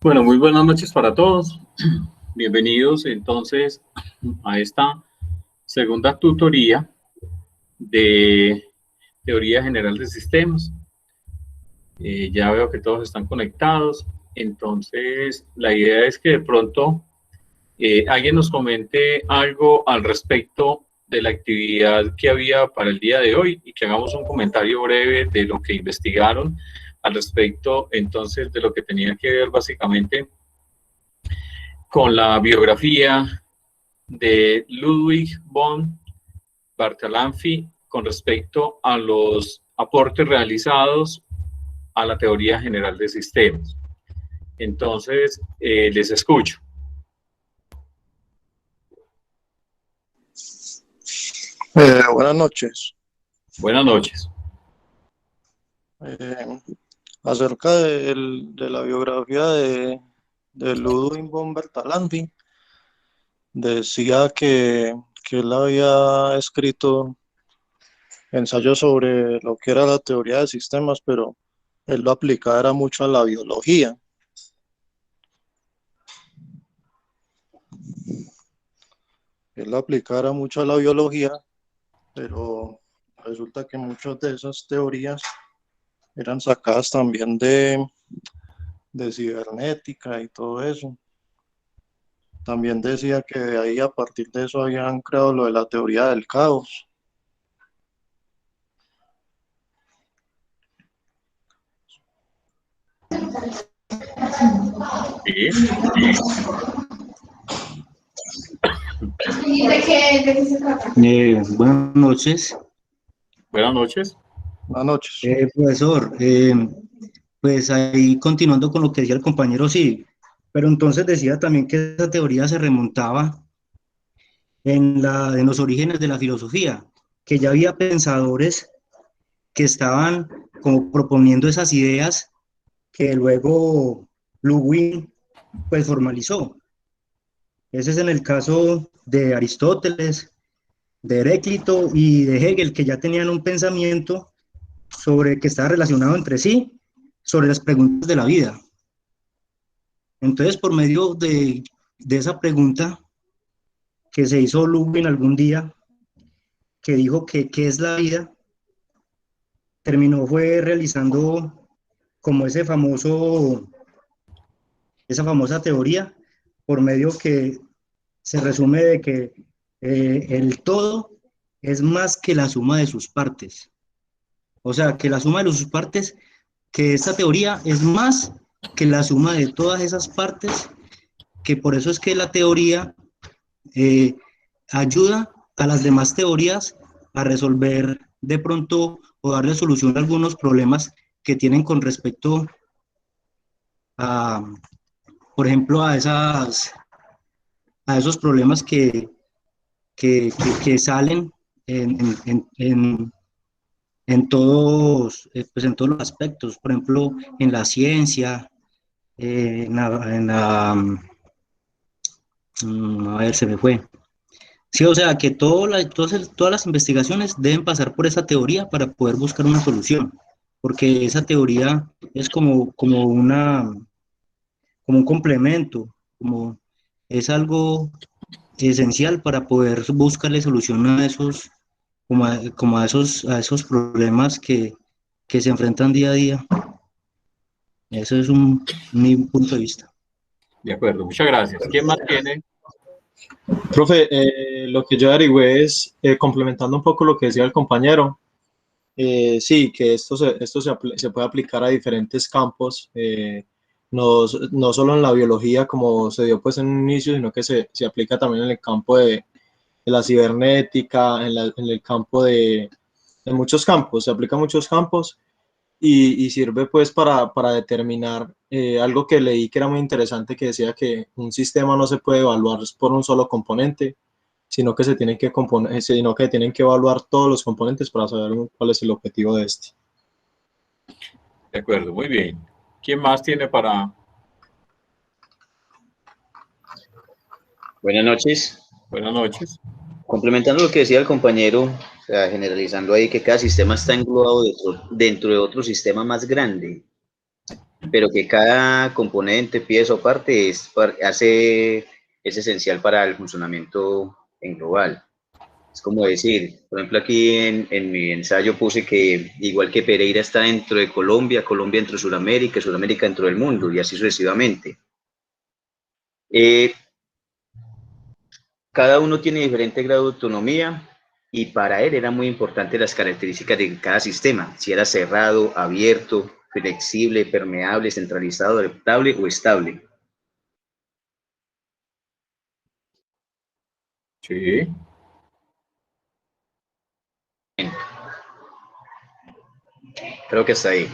Bueno, muy buenas noches para todos. Bienvenidos entonces a esta segunda tutoría de Teoría General de Sistemas. Ya veo que todos están conectados. Entonces, la idea es que de pronto alguien nos comente algo al respecto de la actividad que había para el día de hoy y que hagamos un comentario breve de lo que investigaron al respecto, entonces, de lo que tenía que ver básicamente con la biografía de Ludwig von Bartalanffy con respecto a los aportes realizados a la teoría general de sistemas. Entonces, les escucho. Buenas noches. Buenas noches. Acerca de la biografía de Ludwig von Bertalanffy, decía que él había escrito ensayos sobre lo que era la teoría de sistemas, pero él lo aplicaba era mucho a la biología. Él lo aplicaba mucho a la biología, pero resulta que muchas de esas teorías eran sacadas también de cibernética y todo eso. También decía que de ahí, a partir de eso, habían creado lo de la teoría del caos. Sí. Buenas noches. Buenas noches. Buenas noches. Profesor, pues ahí continuando con lo que decía el compañero, sí, pero entonces decía también que esa teoría se remontaba en los orígenes de la filosofía, que ya había pensadores que estaban como proponiendo esas ideas que luego Ludwig pues formalizó. Ese es en el caso de Aristóteles, de Heráclito y de Hegel, que ya tenían un pensamiento sobre que estaba relacionado entre sí, sobre las preguntas de la vida. Entonces, por medio de esa pregunta que se hizo Ludwig algún día, que dijo que qué es la vida, terminó fue realizando como esa famosa teoría, por medio que se resume de que el todo es más que la suma de sus partes. O sea, que la suma de sus partes, que esta teoría es más que la suma de todas esas partes, que por eso es que la teoría eh, ayuda a las demás teorías a resolver de pronto o darle solución a algunos problemas que tienen con respecto a, por ejemplo, a esos problemas que salen pues en todos los aspectos, por ejemplo, en la ciencia, a ver, se me fue. Sí, o sea, que todas las investigaciones deben pasar por esa teoría para poder buscar una solución, porque esa teoría es como un complemento, es algo esencial para poder buscarle solución a esos problemas que se enfrentan día a día. Eso es mi punto de vista. De acuerdo, muchas gracias. ¿Quién más tiene? Profe, lo que yo averigüé es, complementando un poco lo que decía el compañero, sí, que se puede aplicar a diferentes campos, no solo en la biología como se dio pues en un inicio, sino que se aplica también en el campo de la cibernética, en el campo en muchos campos, se aplica en muchos campos y sirve pues para determinar algo que leí que era muy interesante, que decía que un sistema no se puede evaluar por un solo componente, sino que tienen que evaluar todos los componentes para saber cuál es el objetivo de este. De acuerdo, muy bien. ¿Quién más tiene para...? Buenas noches. Buenas noches. Complementando lo que decía el compañero, o sea, generalizando ahí que cada sistema está englobado dentro de otro sistema más grande. pero que cada componente, pieza o parte es esencial para el funcionamiento en global. Es como decir, por ejemplo, aquí en mi ensayo puse que igual que Pereira está dentro de Colombia, Colombia dentro de Sudamérica, Sudamérica dentro del mundo, y así sucesivamente. Cada uno tiene diferente grado de autonomía, y para él era muy importante las características de cada sistema, si era cerrado, abierto, flexible, permeable, centralizado, adaptable o estable. Sí. Creo que está ahí.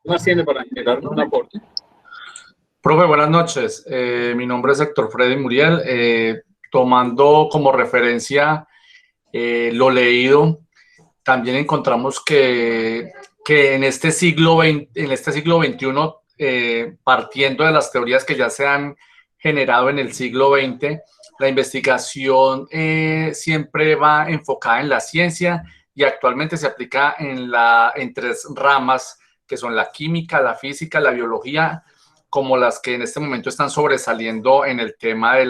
¿Qué más tiene para generar un aporte? Profe, buenas noches. Mi nombre es Héctor Freddy Muriel. Tomando como referencia lo leído, también encontramos que en este siglo XXI, partiendo de las teorías que ya se han generado en el siglo XX, la investigación siempre va enfocada en la ciencia y actualmente se aplica en tres ramas, que son la química, la física, la biología, como las que en este momento están sobresaliendo en el tema de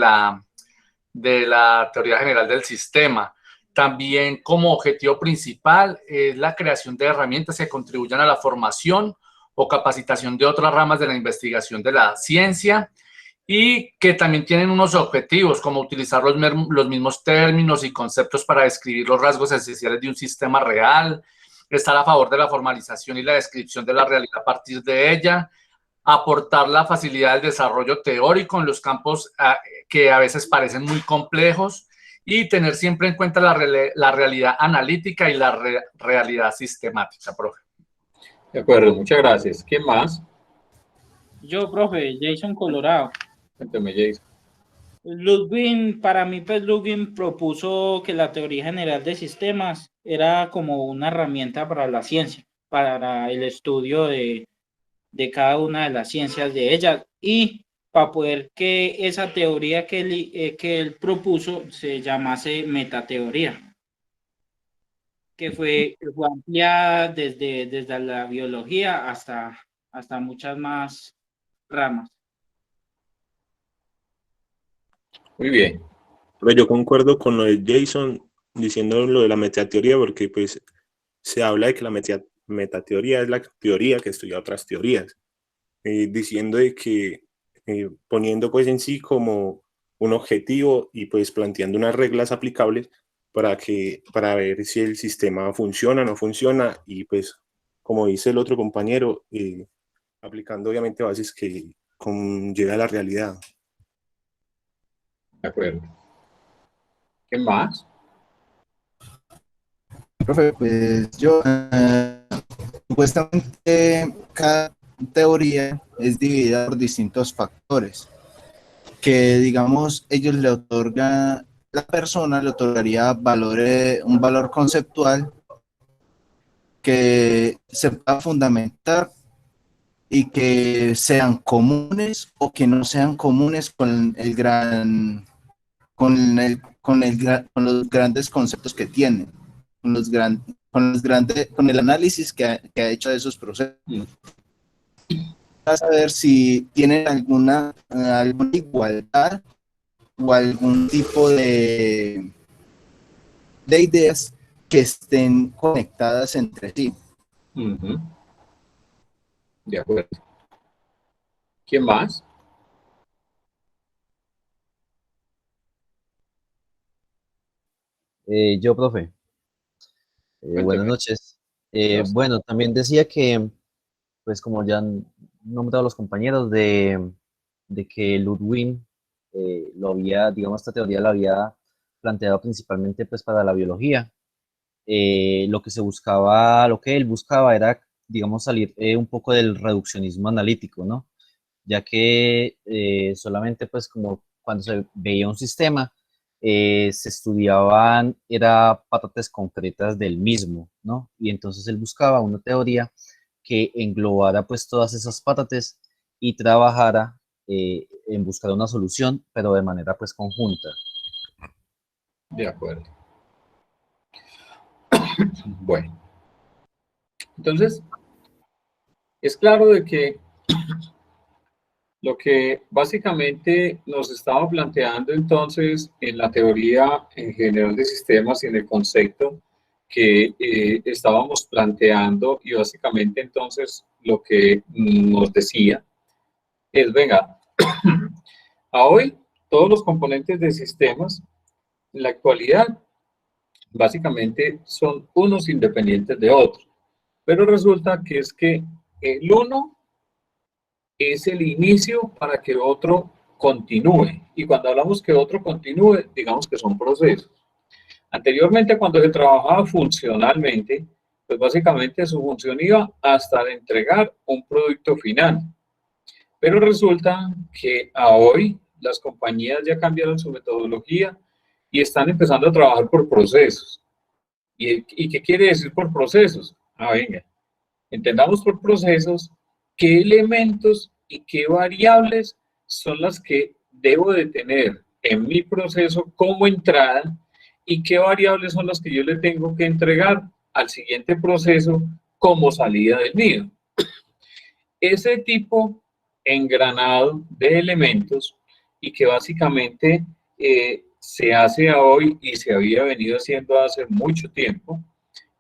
la teoría general del sistema. También como objetivo principal es la creación de herramientas que contribuyan a la formación o capacitación de otras ramas de la investigación de la ciencia, y que también tienen unos objetivos como utilizar los mismos términos y conceptos para describir los rasgos esenciales de un sistema real, estar a favor de la formalización y la descripción de la realidad a partir de ella, aportar la facilidad del desarrollo teórico en los campos que a veces parecen muy complejos, y tener siempre en cuenta la realidad analítica y la realidad sistemática, profe. De acuerdo, muchas gracias. ¿Quién más? Yo, profe, Jason Colorado. Cuéntame, Jason. Ludwig, para mí, pues Ludwig propuso que la teoría general de sistemas era como una herramienta para la ciencia, para el estudio de cada una de las ciencias de ellas, y para poder que esa teoría que él propuso se llamase metateoría, que fue ampliada desde la biología hasta muchas más ramas. Muy bien. Pero yo concuerdo con lo de Jason diciendo lo de la metateoría, porque pues se habla de que la metateoría es la teoría que estudia otras teorías, diciendo de que poniendo pues en sí como un objetivo y pues planteando unas reglas aplicables para ver si el sistema funciona o no funciona, y pues como dice el otro compañero, aplicando obviamente bases que conlleva la realidad. De acuerdo. ¿Quién más? Profe, pues yo, supuestamente cada teoría es dividida por distintos factores que, digamos, ellos le otorgan, la persona le otorgaría un valor conceptual que se pueda fundamentar y que sean comunes o que no sean comunes con con los grandes conceptos que tienen, con el análisis que ha hecho de esos procesos. Para saber si tienen alguna igualdad o algún tipo de ideas que estén conectadas entre sí. De acuerdo. ¿Quién más? Yo, profe. Buenas noches. Bueno, también decía que, pues como ya han nombrado los compañeros, de que Ludwig digamos, esta teoría la había planteado principalmente pues para la biología. Lo que él buscaba era, digamos, salir un poco del reduccionismo analítico, ¿no? Ya que solamente pues como cuando se veía un sistema, se estudiaban, partes concretas del mismo, ¿no? Y entonces él buscaba una teoría que englobara pues todas esas partes y trabajara en buscar una solución, pero de manera pues conjunta. De acuerdo. Bueno. Entonces, Es claro de que lo que básicamente nos estaba planteando entonces en la teoría en general de sistemas y en el concepto que estábamos planteando, y básicamente entonces lo que nos decía es, venga, a hoy todos los componentes de sistemas en la actualidad básicamente son unos independientes de otros, pero resulta que es que el uno es el inicio para que otro continúe. Y cuando hablamos que otro continúe, digamos que son procesos. Anteriormente, cuando se trabajaba funcionalmente, pues básicamente su función iba hasta entregar un producto final. Pero resulta que a hoy las compañías ya cambiaron su metodología y están empezando a trabajar por procesos. ¿Y qué quiere decir por procesos? Venga, entendamos por procesos qué elementos y qué variables son las que debo de tener en mi proceso como entrada y qué variables son las que yo le tengo que entregar al siguiente proceso como salida del mío. Ese tipo engranado de elementos y que básicamente se hace hoy y se había venido haciendo hace mucho tiempo,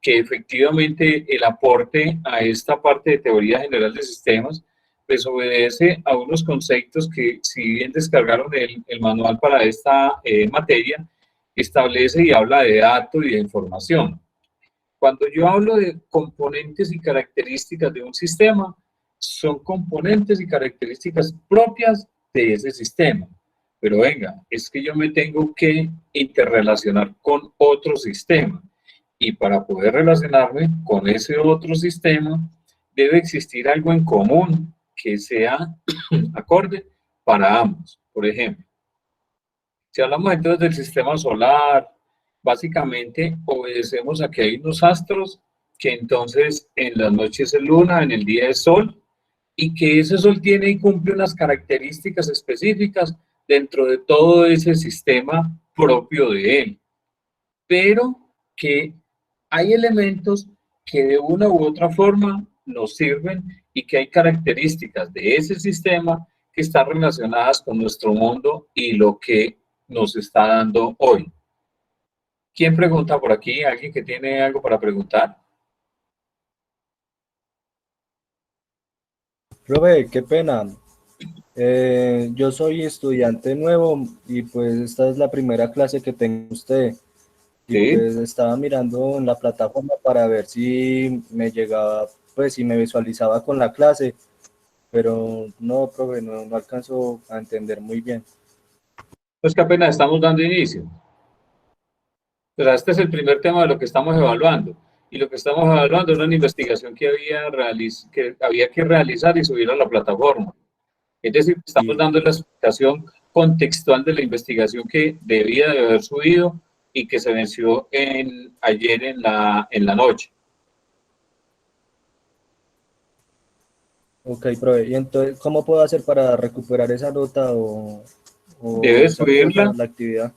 que efectivamente el aporte a esta parte de teoría general de sistemas pues obedece a unos conceptos que, si bien descargaron el manual para esta materia, establece y habla de datos y de información. Cuando yo hablo de componentes y características de un sistema, son componentes y características propias de ese sistema. Pero venga, es que yo me tengo que interrelacionar con otro sistema. Y para poder relacionarme con ese otro sistema, debe existir algo en común que sea acorde para ambos. Por ejemplo, si hablamos entonces del sistema solar, básicamente obedecemos a que hay unos astros que entonces en las noches es luna, en el día es sol, y que ese sol tiene y cumple unas características específicas dentro de todo ese sistema propio de él. Pero que hay elementos que de una u otra forma nos sirven y que hay características de ese sistema que están relacionadas con nuestro mundo y lo que nos está dando hoy. ¿Quién pregunta por aquí? ¿Alguien que tiene algo para preguntar? Profe, qué pena. Yo soy estudiante nuevo y pues esta es la primera clase que tengo usted. Y ¿Sí? pues estaba mirando en la plataforma para ver si me llegaba, pues si me visualizaba con la clase, pero no, profe, no alcanzo a entender muy bien. Pues que apenas estamos dando inicio. O sea, este es el primer tema de lo que estamos evaluando. Y lo que estamos evaluando es una investigación que había que realizar y subir a la plataforma. Es decir, estamos dando la explicación contextual de la investigación que debía de haber subido y que se venció ayer en la noche. Ok, profe, y entonces, ¿cómo puedo hacer para recuperar esa nota o Debes esa cosa, subirla. la actividad?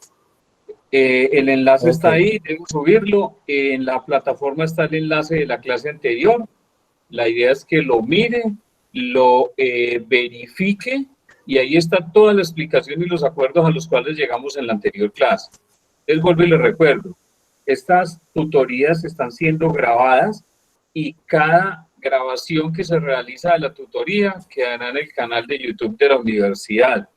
El enlace está Ok. ahí, debes subirlo. En la plataforma está el enlace de la clase anterior. La idea es que lo mire, lo verifique, y ahí está toda la explicación y los acuerdos a los cuales llegamos en la anterior clase. Les vuelvo y les recuerdo, estas tutorías están siendo grabadas y cada grabación que se realiza de la tutoría quedará en el canal de YouTube de la universidad.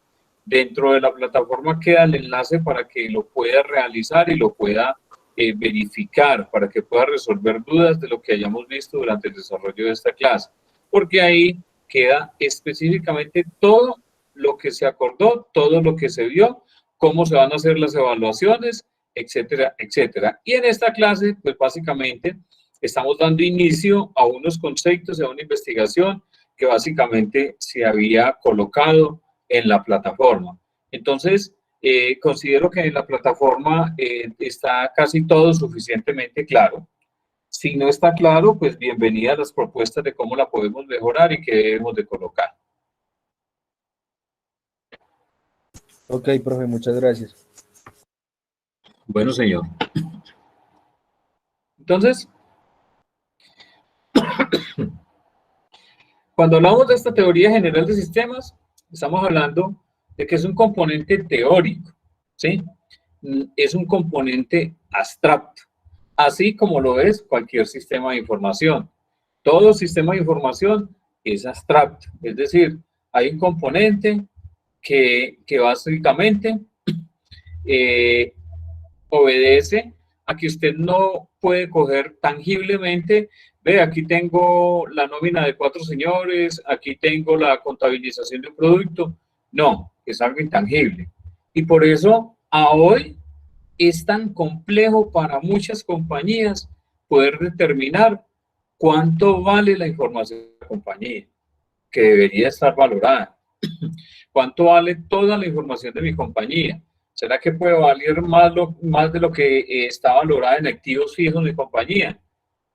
Dentro de la plataforma queda el enlace para que lo pueda realizar y lo pueda verificar, para que pueda resolver dudas de lo que hayamos visto durante el desarrollo de esta clase. Porque ahí queda específicamente todo lo que se acordó, todo lo que se vio, cómo se van a hacer las evaluaciones, etcétera, etcétera. Y en esta clase, pues básicamente estamos dando inicio a unos conceptos, a una investigación que básicamente se había colocado en la plataforma. Entonces, considero que en la plataforma está casi todo suficientemente claro. Si no está claro, pues bienvenidas las propuestas de cómo la podemos mejorar y qué debemos de colocar. Ok, profe, muchas gracias. Bueno, señor. Entonces, Cuando hablamos de esta teoría general de sistemas, estamos hablando de que es un componente teórico, ¿sí? Es un componente abstracto, así como lo es cualquier sistema de información. Todo sistema de información es abstracto, es decir, hay un componente que básicamente obedece a que usted no puede coger tangiblemente, ve, aquí tengo la nómina de 4 señores, aquí tengo la contabilización de un producto. No, es algo intangible. Y por eso a hoy es tan complejo para muchas compañías poder determinar cuánto vale la información de la compañía, que debería estar valorada. ¿Cuánto vale toda la información de mi compañía? ¿Será que puede valer más de lo que está valorada en activos fijos de mi compañía?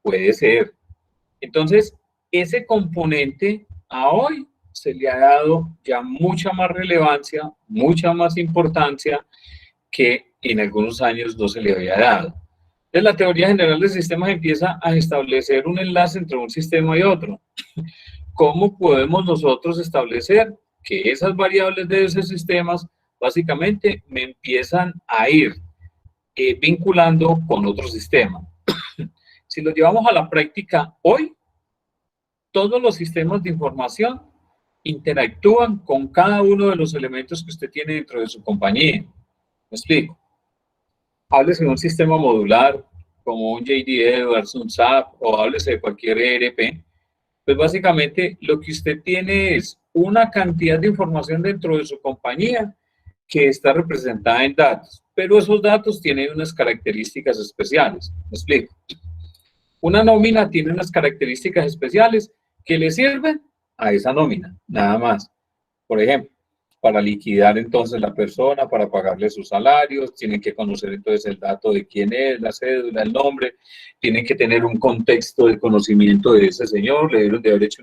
Puede ser. Entonces, ese componente a hoy se le ha dado ya mucha más relevancia, mucha más importancia que en algunos años no se le había dado. Entonces, la teoría general de sistemas empieza a establecer un enlace entre un sistema y otro. ¿Cómo podemos nosotros establecer que esas variables de esos sistemas básicamente me empiezan a ir vinculando con otro sistema? Si lo llevamos a la práctica hoy, todos los sistemas de información interactúan con cada uno de los elementos que usted tiene dentro de su compañía. ¿Me explico? Háblese de un sistema modular, como un JD Edwards, un SAP, o háblese de cualquier ERP. Pues básicamente lo que usted tiene es una cantidad de información dentro de su compañía que está representada en datos, pero esos datos tienen unas características especiales. ¿Me explico? Una nómina tiene unas características especiales que le sirven a esa nómina, nada más. Por ejemplo, para liquidar entonces la persona, para pagarle sus salarios, tienen que conocer entonces el dato de quién es, la cédula, el nombre, tienen que tener un contexto de conocimiento de ese señor, le deben de haber hecho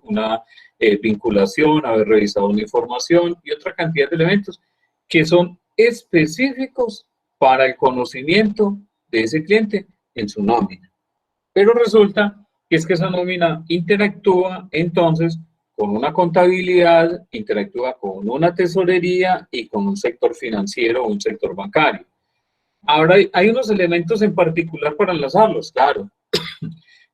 una vinculación, haber revisado una información y otra cantidad de elementos que son específicos para el conocimiento de ese cliente en su nómina. Pero resulta que es que esa nómina interactúa entonces con una contabilidad, interactúa con una tesorería y con un sector financiero o un sector bancario. Ahora hay unos elementos en particular para enlazarlos, claro.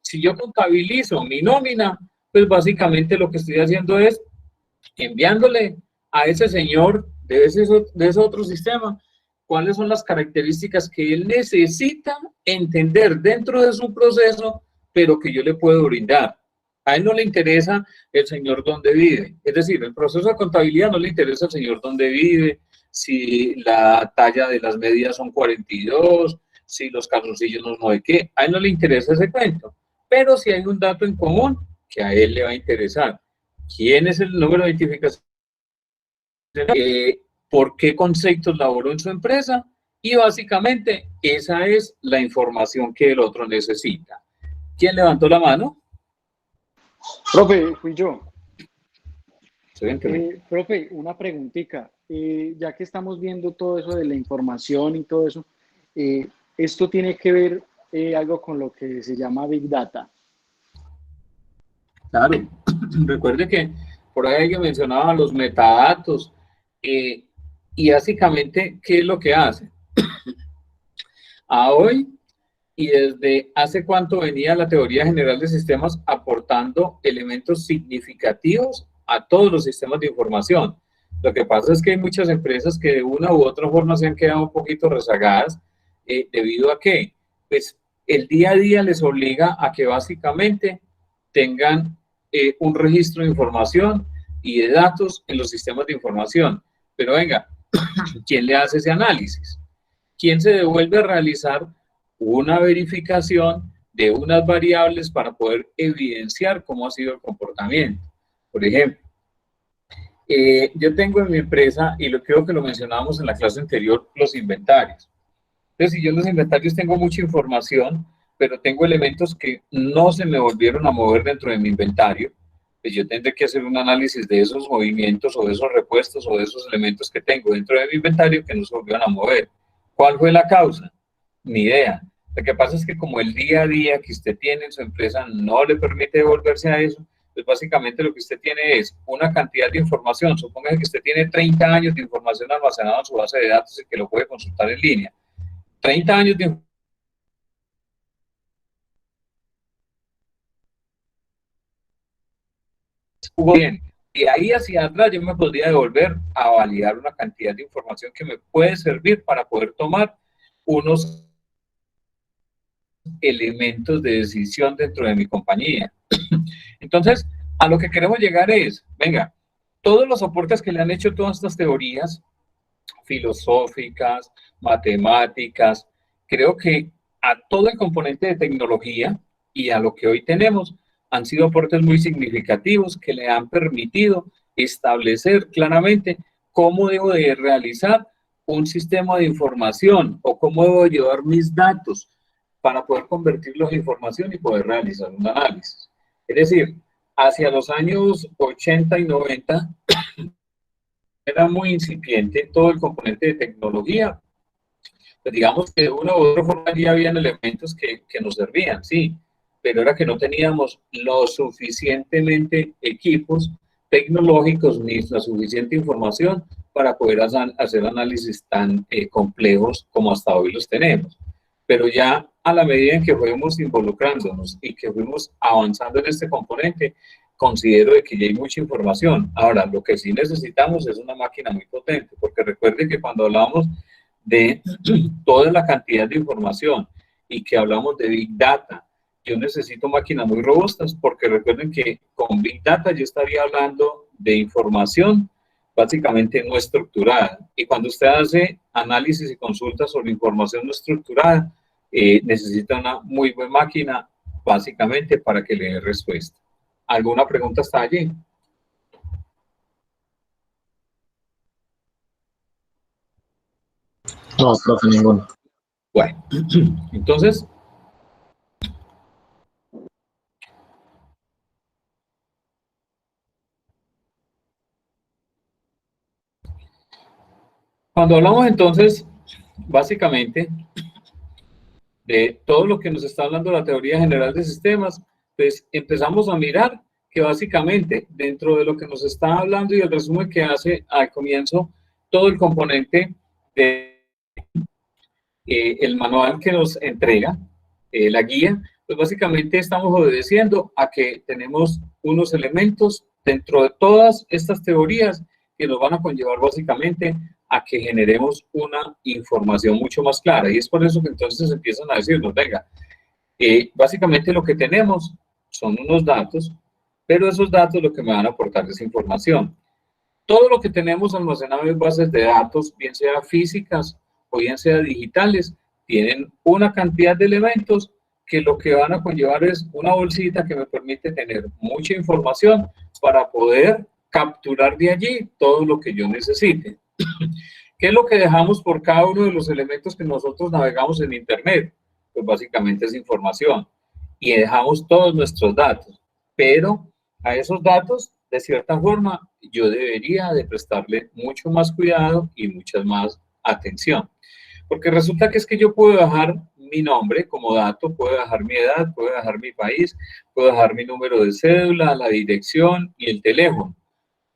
Si yo contabilizo mi nómina, pues básicamente lo que estoy haciendo es enviándole a ese señor de ese otro sistema cuáles son las características que él necesita entender dentro de su proceso, pero que yo le puedo brindar. A él no le interesa el señor donde vive. Es decir, el proceso de contabilidad no le interesa el señor donde vive, si la talla de las medidas son 42, si los calzoncillos no sé qué. A él no le interesa ese cuento. Pero si hay un dato en común que a él le va a interesar. ¿Quién es el número de identificación? ¿Por qué conceptos laboró en su empresa? Y básicamente esa es la información que el otro necesita. ¿Quién levantó la mano? Profe, fui yo. Profe, una preguntita. Ya que estamos viendo todo eso de la información y todo eso, esto tiene que ver algo con lo que se llama Big Data. Claro. Recuerde que por ahí alguien mencionaba los metadatos. Y básicamente, ¿qué es lo que hace? A hoy, y desde hace cuánto venía la teoría general de sistemas aportando elementos significativos a todos los sistemas de información. Lo que pasa es que hay muchas empresas que de una u otra forma se han quedado un poquito rezagadas, debido a que pues, el día a día les obliga a que básicamente tengan un registro de información y de datos en los sistemas de información. Pero venga, ¿quién le hace ese análisis? ¿Quién se devuelve a realizar una verificación de unas variables para poder evidenciar cómo ha sido el comportamiento? Por ejemplo, yo tengo en mi empresa, y creo que lo mencionábamos en la clase anterior, los inventarios. Entonces, si yo en los inventarios tengo mucha información, pero tengo elementos que no se me volvieron a mover dentro de mi inventario, pues yo tendré que hacer un análisis de esos movimientos o de esos repuestos o de esos elementos que tengo dentro de mi inventario que no se volvieron a mover. ¿Cuál fue la causa? Ni idea. Lo que pasa es que como el día a día que usted tiene en su empresa no le permite devolverse a eso, pues básicamente lo que usted tiene es una cantidad de información. Suponga que usted tiene 30 años de información almacenada en su base de datos y que lo puede consultar en línea. 30 años de bien. Y ahí hacia atrás yo me podría devolver a validar una cantidad de información que me puede servir para poder tomar unos elementos de decisión dentro de mi compañía. Entonces, a lo que queremos llegar es, venga, todos los aportes que le han hecho todas estas teorías filosóficas, matemáticas, creo que a todo el componente de tecnología y a lo que hoy tenemos, han sido aportes muy significativos que le han permitido establecer claramente cómo debo de realizar un sistema de información o cómo debo llevar mis datos para poder convertirlos en información y poder realizar un análisis. Es decir, hacia los años 80 y 90 era muy incipiente todo el componente de tecnología. Pues digamos que de una u otra forma ya habían elementos que nos servían, sí, pero era que no teníamos lo suficientemente equipos tecnológicos ni la suficiente información para poder hacer análisis tan complejos como hasta hoy los tenemos. Pero ya a la medida en que fuimos involucrándonos y que fuimos avanzando en este componente, considero que ya hay mucha información. Ahora, lo que sí necesitamos es una máquina muy potente, porque recuerden que cuando hablamos de toda la cantidad de información y que hablamos de Big Data, yo necesito máquinas muy robustas, porque recuerden que con Big Data yo estaría hablando de información básicamente no estructurada. Y cuando usted hace análisis y consultas sobre información no estructurada, necesita una muy buena máquina básicamente para que le dé respuesta. ¿Alguna pregunta hasta allí? No, profe, ninguno. Bueno, entonces, cuando hablamos entonces, básicamente, de todo lo que nos está hablando la teoría general de sistemas, pues empezamos a mirar que básicamente dentro de lo que nos está hablando y el resumen que hace al comienzo, todo el componente de el manual que nos entrega, la guía, pues básicamente estamos obedeciendo a que tenemos unos elementos dentro de todas estas teorías que nos van a conllevar básicamente a que generemos una información mucho más clara. Y es por eso que entonces empiezan a decirnos, venga, básicamente lo que tenemos son unos datos, pero esos datos lo que me van a aportar es información. Todo lo que tenemos almacenado en bases de datos, bien sea físicas o bien sea digitales, tienen una cantidad de elementos que lo que van a conllevar es una bolsita que me permite tener mucha información para poder capturar de allí todo lo que yo necesite. ¿Qué es lo que dejamos por cada uno de los elementos que nosotros navegamos en Internet? Pues básicamente es información. Y dejamos todos nuestros datos. Pero a esos datos, de cierta forma, yo debería de prestarle mucho más cuidado y mucha más atención. Porque resulta que es que yo puedo dejar mi nombre como dato, puedo dejar mi edad, puedo dejar mi país, puedo dejar mi número de cédula, la dirección y el teléfono.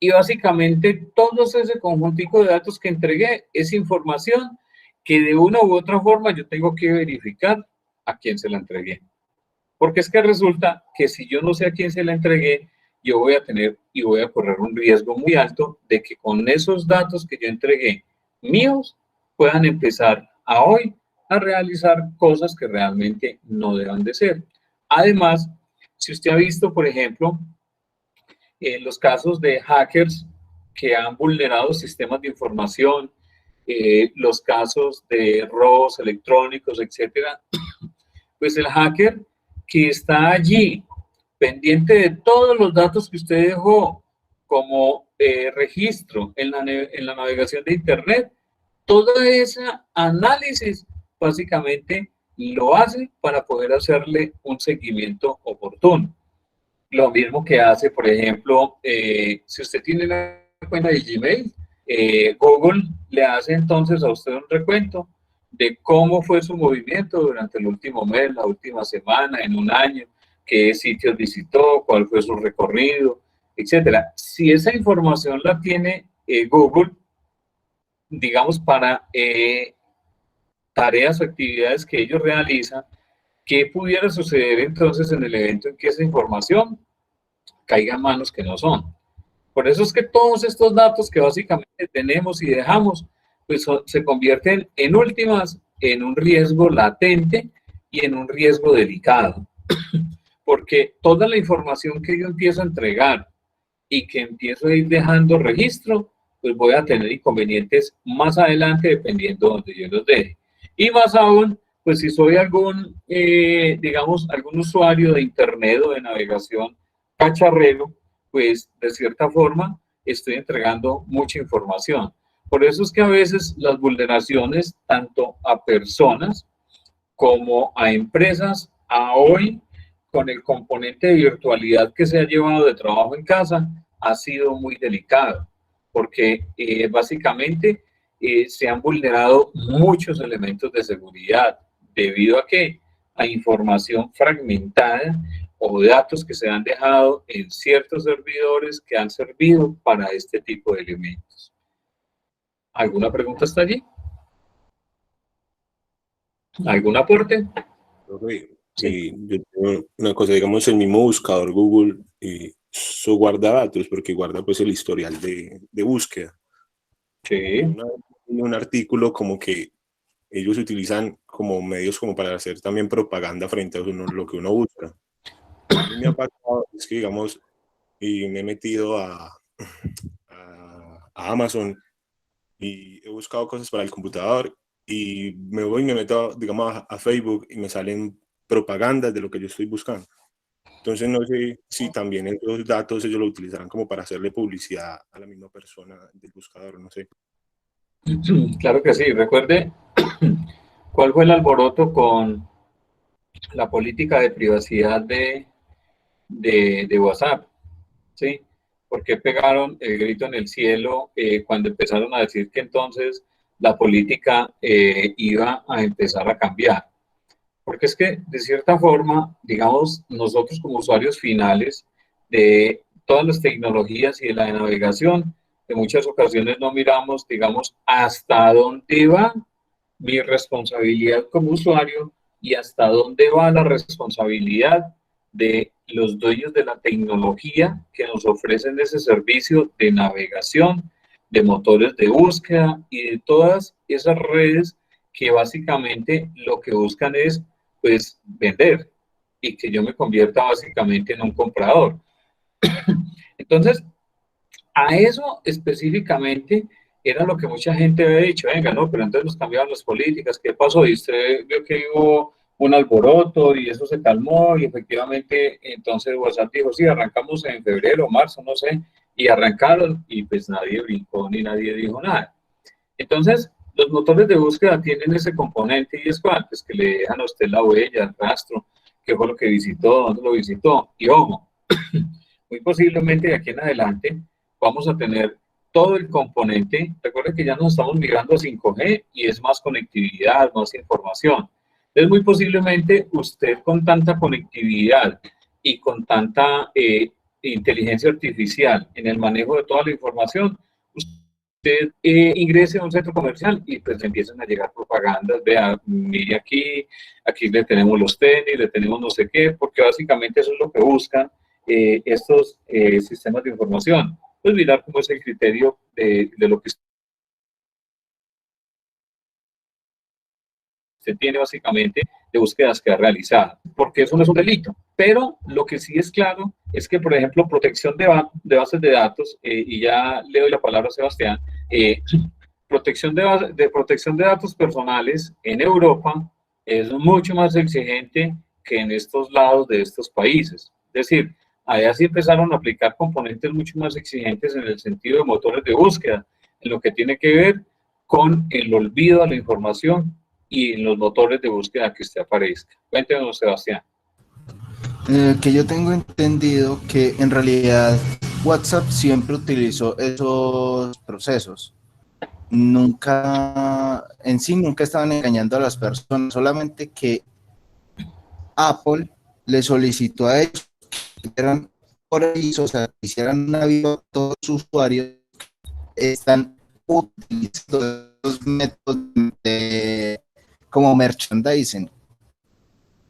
Y básicamente todo ese conjuntico de datos que entregué es información que de una u otra forma yo tengo que verificar a quién se la entregué. Porque es que resulta que si yo no sé a quién se la entregué, yo voy a tener y voy a correr un riesgo muy alto de que con esos datos que yo entregué míos puedan empezar a hoy a realizar cosas que realmente no deban de ser. Además, si usted ha visto, por ejemplo, los casos de hackers que han vulnerado sistemas de información, los casos de robos electrónicos, etcétera, pues el hacker que está allí pendiente de todos los datos que usted dejó como registro en la navegación de Internet, todo ese análisis básicamente lo hace para poder hacerle un seguimiento oportuno. Lo mismo que hace, por ejemplo, si usted tiene una cuenta de Gmail, Google le hace entonces a usted un recuento de cómo fue su movimiento durante el último mes, la última semana, en un año, qué sitios visitó, cuál fue su recorrido, etcétera. Si esa información la tiene Google, digamos, para tareas o actividades que ellos realizan, ¿qué pudiera suceder entonces en el evento en que esa información caiga en manos que no son? Por eso es que todos estos datos que básicamente tenemos y dejamos, pues se convierten en últimas en un riesgo latente y en un riesgo delicado. Porque toda la información que yo empiezo a entregar y que empiezo a ir dejando registro, pues voy a tener inconvenientes más adelante dependiendo de donde yo los deje. Y más aún, pues si soy algún, digamos, algún usuario de internet o de navegación cacharrero, pues de cierta forma estoy entregando mucha información. Por eso es que a veces las vulneraciones, tanto a personas como a empresas, a hoy, con el componente de virtualidad que se ha llevado de trabajo en casa, ha sido muy delicado, porque básicamente se han vulnerado muchos elementos de seguridad, debido a que a información fragmentada o datos que se han dejado en ciertos servidores que han servido para este tipo de elementos. ¿Alguna pregunta hasta allí? ¿Algún aporte? Sí, yo tengo una cosa, digamos, el mismo buscador Google, eso guarda datos porque guarda pues el historial de búsqueda. Sí. Un artículo como que ellos utilizan como medios como para hacer también propaganda frente a lo que uno busca. A mí me ha pasado, es que digamos, y me he metido a Amazon y he buscado cosas para el computador y me voy y me meto, digamos, a Facebook y me salen propagandas de lo que yo estoy buscando. Entonces no sé si también esos datos ellos lo utilizarán como para hacerle publicidad a la misma persona del buscador, no sé. Claro que sí. Recuerde cuál fue el alboroto con la política de privacidad de WhatsApp, ¿sí? ¿Por qué pegaron el grito en el cielo cuando empezaron a decir que entonces la política iba a empezar a cambiar? Porque es que, de cierta forma, digamos, nosotros como usuarios finales de todas las tecnologías y de la navegación, en muchas ocasiones no miramos, digamos, hasta dónde va mi responsabilidad como usuario y hasta dónde va la responsabilidad de los dueños de la tecnología que nos ofrecen ese servicio de navegación, de motores de búsqueda y de todas esas redes que básicamente lo que buscan es, pues, vender y que yo me convierta básicamente en un comprador. Entonces, a eso específicamente era lo que mucha gente había dicho, venga, no, pero entonces nos cambiaron las políticas, ¿qué pasó? Y usted vio que hubo un alboroto y eso se calmó y efectivamente entonces WhatsApp dijo, sí, arrancamos en febrero, marzo, no sé, y arrancaron y pues nadie brincó ni nadie dijo nada. Entonces, los motores de búsqueda tienen ese componente y es cuál, pues que le dejan a usted la huella, el rastro, qué fue lo que visitó, dónde lo visitó. Y ojo, muy posiblemente de aquí en adelante vamos a tener todo el componente. Recuerden que ya nos estamos migrando a 5G y es más conectividad, más información. Entonces, muy posiblemente usted con tanta conectividad y con tanta inteligencia artificial en el manejo de toda la información, usted ingrese a un centro comercial y pues le empiezan a llegar propagandas, vea, mire aquí le tenemos los tenis, le tenemos no sé qué, porque básicamente eso es lo que buscan estos sistemas de información. Pues mirar cómo es el criterio de lo que usted tiene básicamente de búsquedas que ha realizado, porque eso no es un delito. Pero lo que sí es claro es que, por ejemplo, protección de bases de datos, y ya le doy la palabra a Sebastián, protección de datos personales en Europa es mucho más exigente que en estos lados de estos países. Es decir, allá sí empezaron a aplicar componentes mucho más exigentes en el sentido de motores de búsqueda, en lo que tiene que ver con el olvido de la información y en los motores de búsqueda que usted aparezca. Cuéntenos, Sebastián. Que yo tengo entendido que en realidad WhatsApp siempre utilizó esos procesos. Nunca estaban engañando a las personas, solamente que Apple le solicitó a ellos que hicieran por eso, o sea, que hicieran un aviso a todos los usuarios que están utilizando los métodos como merchandising,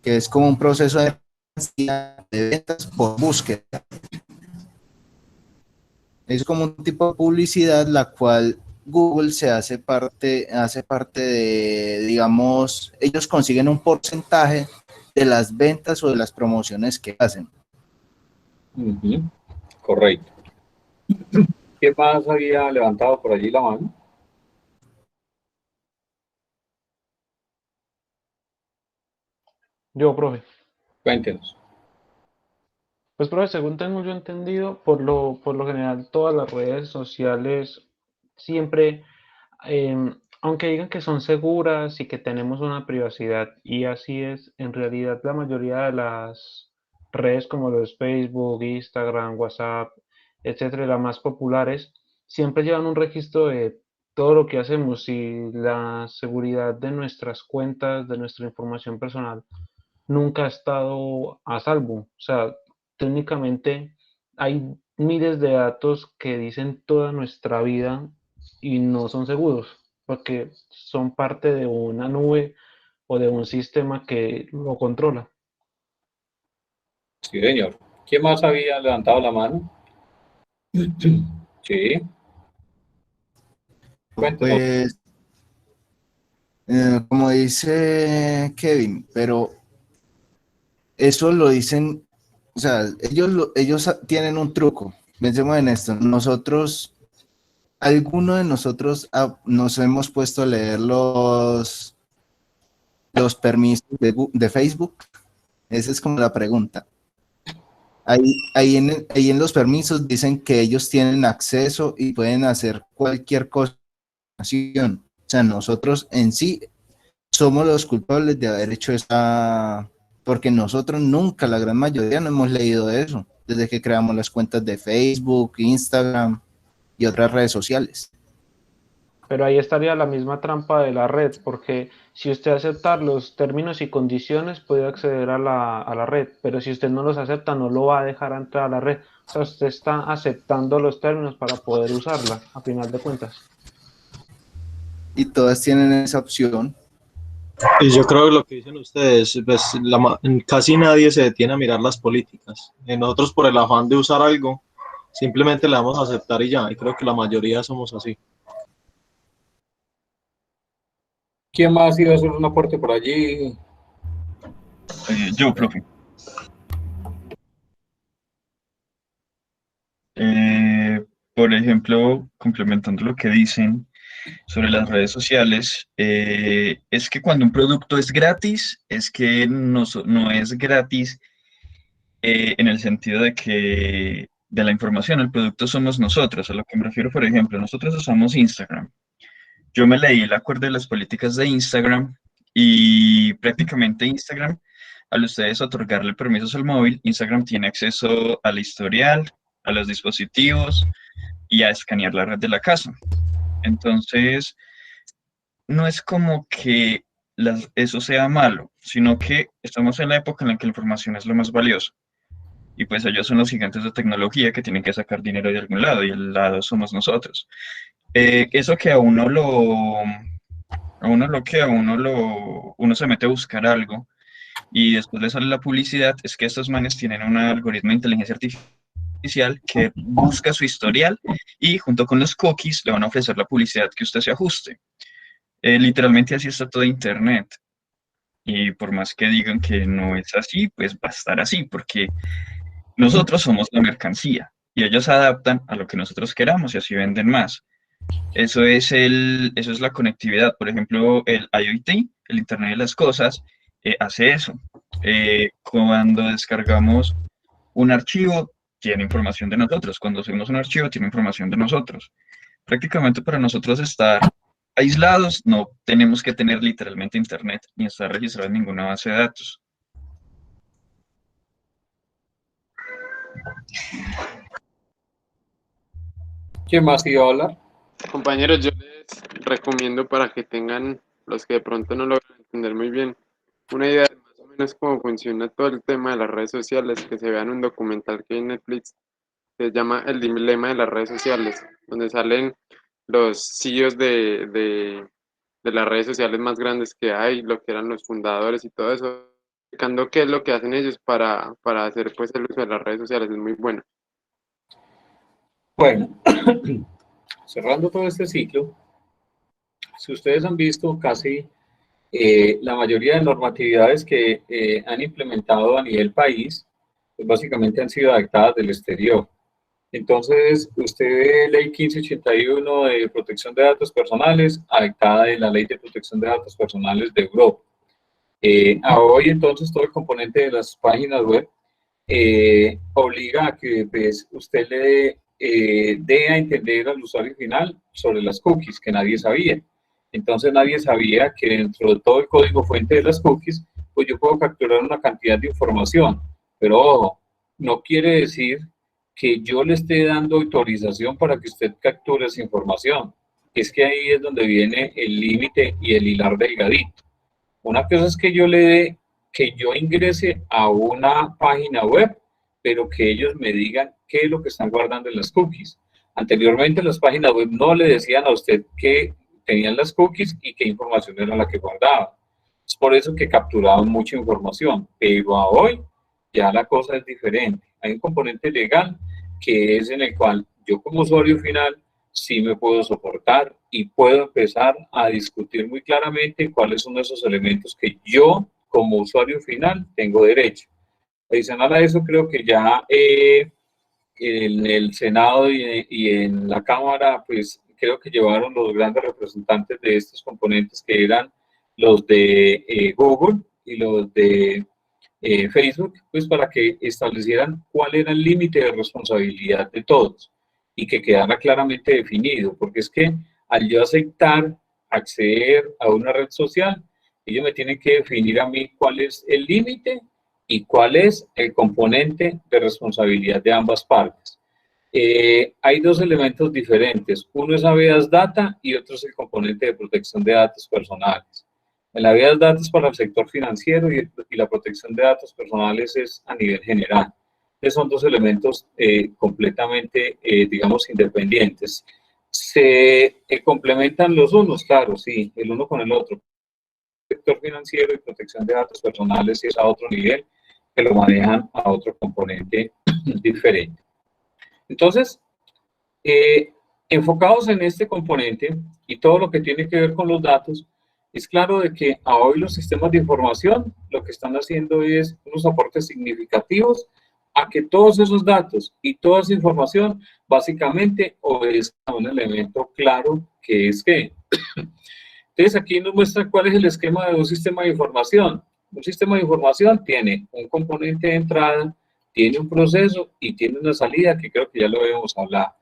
que es como un proceso de ventas por búsqueda. Es como un tipo de publicidad la cual Google se hace parte de, digamos, ellos consiguen un porcentaje de las ventas o de las promociones que hacen. Correcto. ¿Quién más había levantado por allí la mano? Yo, profe. Cuéntenos. Pues, profe, según tengo yo entendido, por lo general todas las redes sociales siempre, aunque digan que son seguras y que tenemos una privacidad, y así es, en realidad la mayoría de las redes como los Facebook, Instagram, WhatsApp, etcétera, las más populares, siempre llevan un registro de todo lo que hacemos y la seguridad de nuestras cuentas, de nuestra información personal, nunca ha estado a salvo. O sea, técnicamente hay miles de datos que dicen toda nuestra vida y no son seguros, porque son parte de una nube o de un sistema que lo controla. Sí, señor. ¿Quién más había levantado la mano? Sí. Cuéntenos. Pues, como dice Kevin, pero eso lo dicen, o sea, ellos tienen un truco. Pensemos en esto. Alguno de nosotros nos hemos puesto a leer los permisos de Facebook. Esa es como la pregunta. Ahí en los permisos dicen que ellos tienen acceso y pueden hacer cualquier cosa. O sea, nosotros en sí somos los culpables de haber hecho esa, porque nosotros nunca, la gran mayoría, no hemos leído eso, desde que creamos las cuentas de Facebook, Instagram y otras redes sociales. Pero ahí estaría la misma trampa de la red, porque si usted acepta los términos y condiciones, puede acceder a la red, pero si usted no los acepta, no lo va a dejar entrar a la red. O sea, usted está aceptando los términos para poder usarla, a final de cuentas. Y todas tienen esa opción. Y yo creo que lo que dicen ustedes, pues casi nadie se detiene a mirar las políticas. Nosotros por el afán de usar algo, simplemente le damos a aceptar y ya. Y creo que la mayoría somos así. ¿Quién más iba a hacer un aporte por allí? Yo, profe. Por ejemplo, complementando lo que dicen sobre las redes sociales, es que cuando un producto es gratis, es que no es gratis en el sentido de que de la información, el producto somos nosotros. A lo que me refiero, por ejemplo, nosotros usamos Instagram. Yo me leí el acuerdo de las políticas de Instagram y prácticamente Instagram, al ustedes otorgarle permisos al móvil, Instagram tiene acceso al historial, a los dispositivos y a escanear la red de la casa. Entonces, no es como que eso sea malo, sino que estamos en la época en la que la información es lo más valioso. Y pues ellos son los gigantes de tecnología que tienen que sacar dinero de algún lado y el lado somos nosotros. Eso que uno se mete a buscar algo y después le sale la publicidad, es que estos manes tienen un algoritmo de inteligencia artificial que busca su historial y junto con los cookies le van a ofrecer la publicidad que usted se ajuste. Literalmente así está todo Internet. Y por más que digan que no es así, pues va a estar así, porque nosotros somos la mercancía y ellos se adaptan a lo que nosotros queramos y así venden más. Eso es la conectividad. Por ejemplo, el IoT, el Internet de las Cosas, hace eso. Cuando descargamos un archivo, tiene información de nosotros. Cuando subimos un archivo, tiene información de nosotros. Prácticamente para nosotros estar aislados, no tenemos que tener literalmente Internet ni estar registrado en ninguna base de datos. ¿Quién más iba a hablar? Compañeros, yo les recomiendo para que tengan, los que de pronto no logran entender muy bien, una idea de más o menos menos cómo funciona todo el tema de las redes sociales, que se vean un documental que hay en Netflix que se llama El dilema de las redes sociales, donde salen los CEOs de las redes sociales más grandes que hay, lo que eran los fundadores y todo eso, explicando qué es lo que hacen ellos para hacer pues el uso de las redes sociales. Es muy bueno. Bueno, cerrando todo este ciclo, si ustedes han visto casi la mayoría de normatividades que han implementado a nivel país, pues básicamente han sido adaptadas del exterior. Entonces, usted ve Ley 1581 de protección de datos personales, adaptada de la Ley de protección de datos personales de Europa. Hoy, entonces, todo el componente de las páginas web obliga a que pues, usted le dé a entender al usuario final sobre las cookies, que nadie sabía. Entonces, nadie sabía que dentro de todo el código fuente de las cookies, pues yo puedo capturar una cantidad de información. Pero, ojo, no quiere decir que yo le esté dando autorización para que usted capture esa información. Es que ahí es donde viene el límite y el hilar delgadito. Una cosa es que yo le dé, que yo ingrese a una página web, pero que ellos me digan qué es lo que están guardando en las cookies. Anteriormente las páginas web no le decían a usted qué tenían las cookies y qué información era la que guardaban. Es por eso que capturaban mucha información, pero a hoy ya la cosa es diferente. Hay un componente legal que es en el cual yo como usuario final sí me puedo soportar y puedo empezar a discutir muy claramente cuáles son esos elementos que yo como usuario final tengo derecho. Adicional a eso, creo que ya en el Senado y en la Cámara, pues creo que llevaron los grandes representantes de estos componentes que eran los de Google y los de Facebook, pues para que establecieran cuál era el límite de responsabilidad de todos y que quedara claramente definido, porque es que al yo aceptar acceder a una red social, ellos me tienen que definir a mí cuál es el límite y cuál es el componente de responsabilidad de ambas partes. Hay dos elementos diferentes, uno es habeas data y otro es el componente de protección de datos personales. En la habeas data es para el sector financiero y la protección de datos personales es a nivel general. Entonces son dos elementos completamente, digamos, independientes. ¿Se complementan los unos? Claro, sí, el uno con el otro. Sector financiero y protección de datos personales es a otro nivel, que lo manejan a otro componente diferente. Entonces, enfocados en este componente y todo lo que tiene que ver con los datos, es claro de que a hoy los sistemas de información lo que están haciendo es unos aportes significativos a que todos esos datos y toda esa información básicamente obedezcan a un elemento claro que es que. Entonces aquí nos muestra cuál es el esquema de un sistema de información. Un sistema de información tiene un componente de entrada, tiene un proceso y tiene una salida que creo que ya lo habíamos hablado.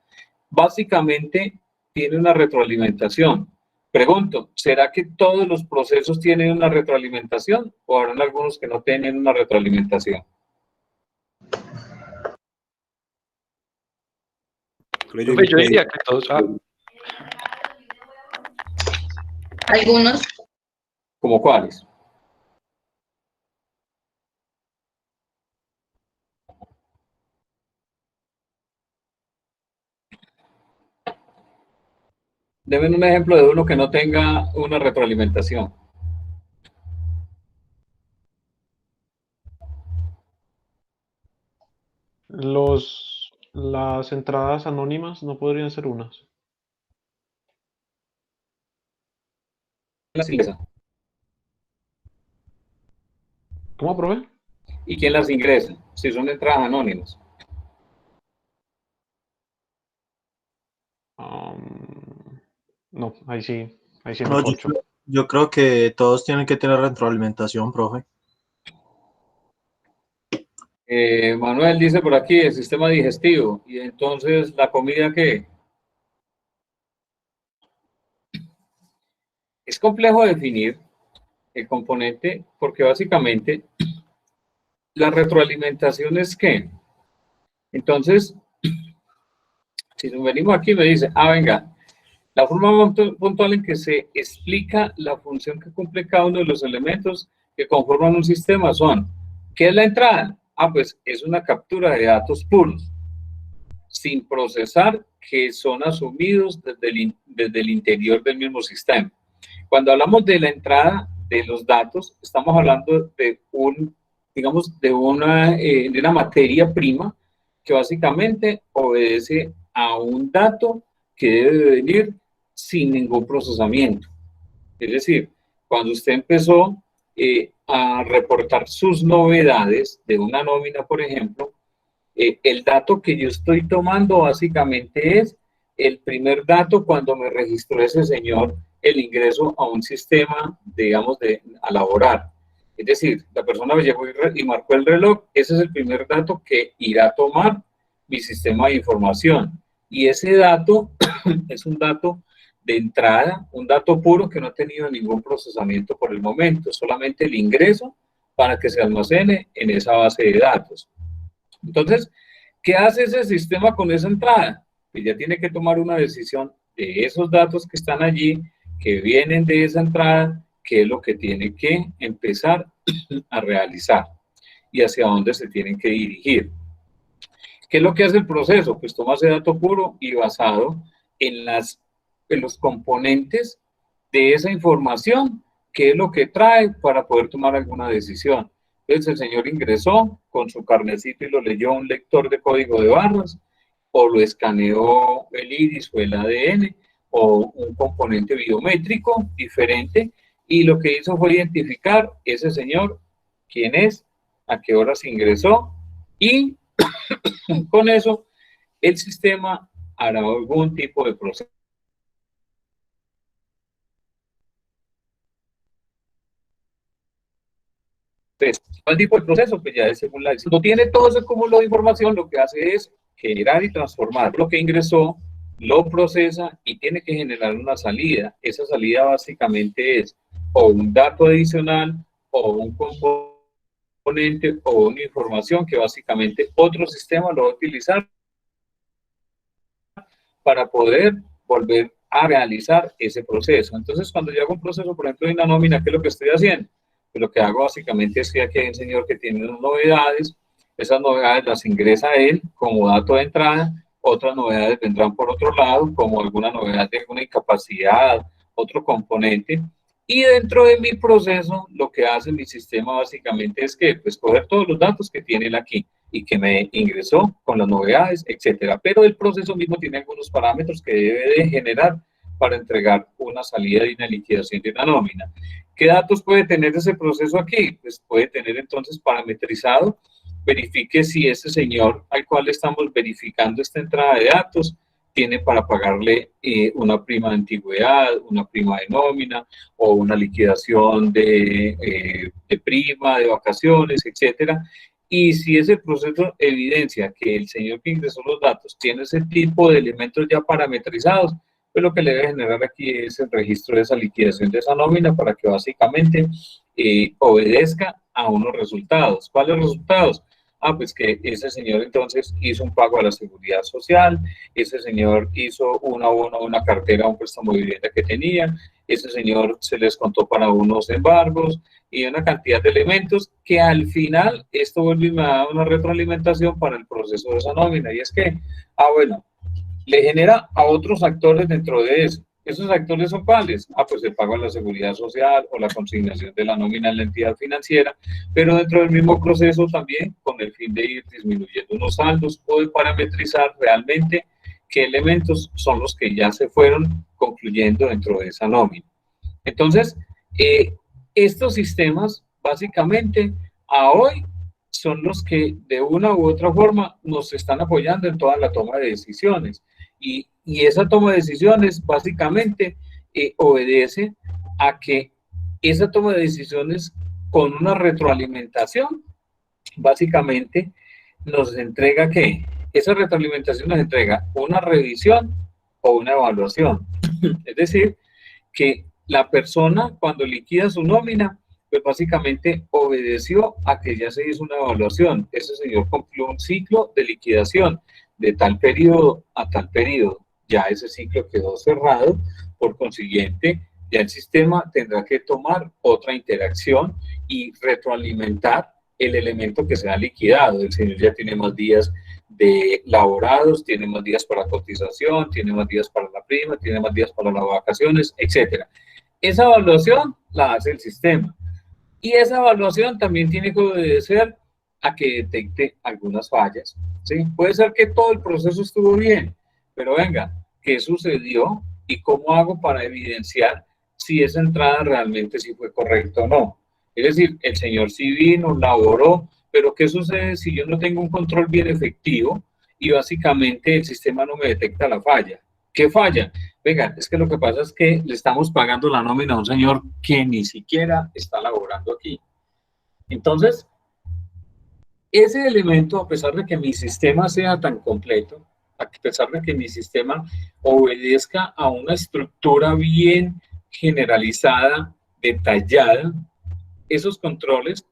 Básicamente tiene una retroalimentación. Pregunto, ¿será que todos los procesos tienen una retroalimentación o habrán algunos que no tienen una retroalimentación? Yo diría que todos. Algunos. ¿Cómo cuáles? Deben un ejemplo de uno que no tenga una retroalimentación. Las entradas anónimas no podrían ser unas. ¿Las ingresa? ¿Cómo, profe? ¿Y quién las ingresa? Si son entradas anónimas. No, ahí sí No, me corcho. yo creo que todos tienen que tener retroalimentación, profe. Manuel dice por aquí el sistema digestivo. Y entonces, ¿la comida qué? Es complejo definir el componente porque básicamente la retroalimentación es ¿qué? Entonces, si nos venimos aquí me dice, venga, la forma puntual en que se explica la función que cumple cada uno de los elementos que conforman un sistema son, ¿qué es la entrada? Pues es una captura de datos puros, sin procesar, que son asumidos desde el interior del mismo sistema. Cuando hablamos de la entrada de los datos, estamos hablando de una materia prima que básicamente obedece a un dato que debe venir sin ningún procesamiento. Es decir, cuando usted empezó a reportar sus novedades de una nómina, por ejemplo, el dato que yo estoy tomando básicamente es el primer dato cuando me registró ese señor el ingreso a un sistema, digamos, a laborar. Es decir, la persona me llegó y marcó el reloj, ese es el primer dato que irá a tomar mi sistema de información. Y ese dato es un dato de entrada, un dato puro que no ha tenido ningún procesamiento por el momento, solamente el ingreso para que se almacene en esa base de datos. Entonces, ¿qué hace ese sistema con esa entrada? Pues ya tiene que tomar una decisión de esos datos que están allí, que vienen de esa entrada, qué es lo que tiene que empezar a realizar y hacia dónde se tienen que dirigir. ¿Qué es lo que hace el proceso? Pues toma ese dato puro y basado en los componentes de esa información, qué es lo que trae para poder tomar alguna decisión. Entonces el señor ingresó con su carnecito y lo leyó un lector de código de barras, o lo escaneó el iris o el ADN, o un componente biométrico diferente, y lo que hizo fue identificar ese señor, quién es, a qué horas ingresó, y con eso el sistema hará algún tipo de proceso. Entonces, ¿cuál tipo de proceso? Pues ya es según la decisión. No tiene todo ese cúmulo de información, lo que hace es generar y transformar lo que ingresó, lo procesa y tiene que generar una salida. Esa salida básicamente es o un dato adicional o un componente o una información que básicamente otro sistema lo va a utilizar para poder volver a realizar ese proceso. Entonces, cuando yo hago un proceso, por ejemplo, de una nómina, ¿qué es lo que estoy haciendo? Pues lo que hago básicamente es que aquí hay un señor que tiene unas novedades, esas novedades las ingresa él como dato de entrada, otras novedades vendrán por otro lado, como alguna novedad de alguna incapacidad, otro componente, y dentro de mi proceso, lo que hace mi sistema básicamente es que, pues, coger todos los datos que tiene él aquí y que me ingresó con las novedades, etcétera. Pero el proceso mismo tiene algunos parámetros que debe de generar para entregar una salida de una liquidación de una nómina. ¿Qué datos puede tener ese proceso aquí? Pues puede tener entonces parametrizado, verifique si ese señor al cual estamos verificando esta entrada de datos tiene para pagarle una prima de antigüedad, una prima de nómina o una liquidación de prima, de vacaciones, etcétera. Y si ese proceso evidencia que el señor que ingresó los datos tiene ese tipo de elementos ya parametrizados, pues lo que le debe generar aquí es el registro de esa liquidación de esa nómina para que básicamente obedezca a unos resultados. ¿Cuáles resultados? Pues que ese señor entonces hizo un pago a la seguridad social, ese señor hizo un abono a una cartera, un préstamo de vivienda que tenía, ese señor se les contó para unos embargos y una cantidad de elementos que al final esto vuelve y me da una retroalimentación para el proceso de esa nómina. Y es que, bueno, le genera a otros actores dentro de eso. ¿Esos actores son cuáles? Pues el pago a la seguridad social o la consignación de la nómina en la entidad financiera, pero dentro del mismo proceso también con el fin de ir disminuyendo unos saldos o de parametrizar realmente qué elementos son los que ya se fueron concluyendo dentro de esa nómina. Entonces, estos sistemas básicamente a hoy son los que de una u otra forma nos están apoyando en toda la toma de decisiones. Y esa toma de decisiones básicamente obedece a que esa toma de decisiones con una retroalimentación básicamente nos entrega ¿qué? Esa retroalimentación nos entrega una revisión o una evaluación. Es decir, que la persona cuando liquida su nómina, pues básicamente obedeció a que ya se hizo una evaluación. Ese señor cumplió un ciclo de liquidación de tal periodo a tal periodo. Ya ese ciclo quedó cerrado, por consiguiente, ya el sistema tendrá que tomar otra interacción y retroalimentar el elemento que se ha liquidado. El señor ya tiene más días de laborados, tiene más días para cotización, tiene más días para la prima, tiene más días para las vacaciones, etc. Esa evaluación la hace el sistema. Y esa evaluación también tiene que obedecer a que detecte algunas fallas, ¿sí? Puede ser que todo el proceso estuvo bien, pero venga, ¿qué sucedió y cómo hago para evidenciar si esa entrada realmente sí fue correcta o no? Es decir, el señor sí vino, laboró, pero ¿qué sucede si yo no tengo un control bien efectivo y básicamente el sistema no me detecta la falla? ¿Qué falla? Venga, es que lo que pasa es que le estamos pagando la nómina a un señor que ni siquiera está laborando aquí. Entonces, ese elemento, a pesar de que mi sistema sea tan completo, a pesar de que mi sistema obedezca a una estructura bien generalizada, detallada, esos controles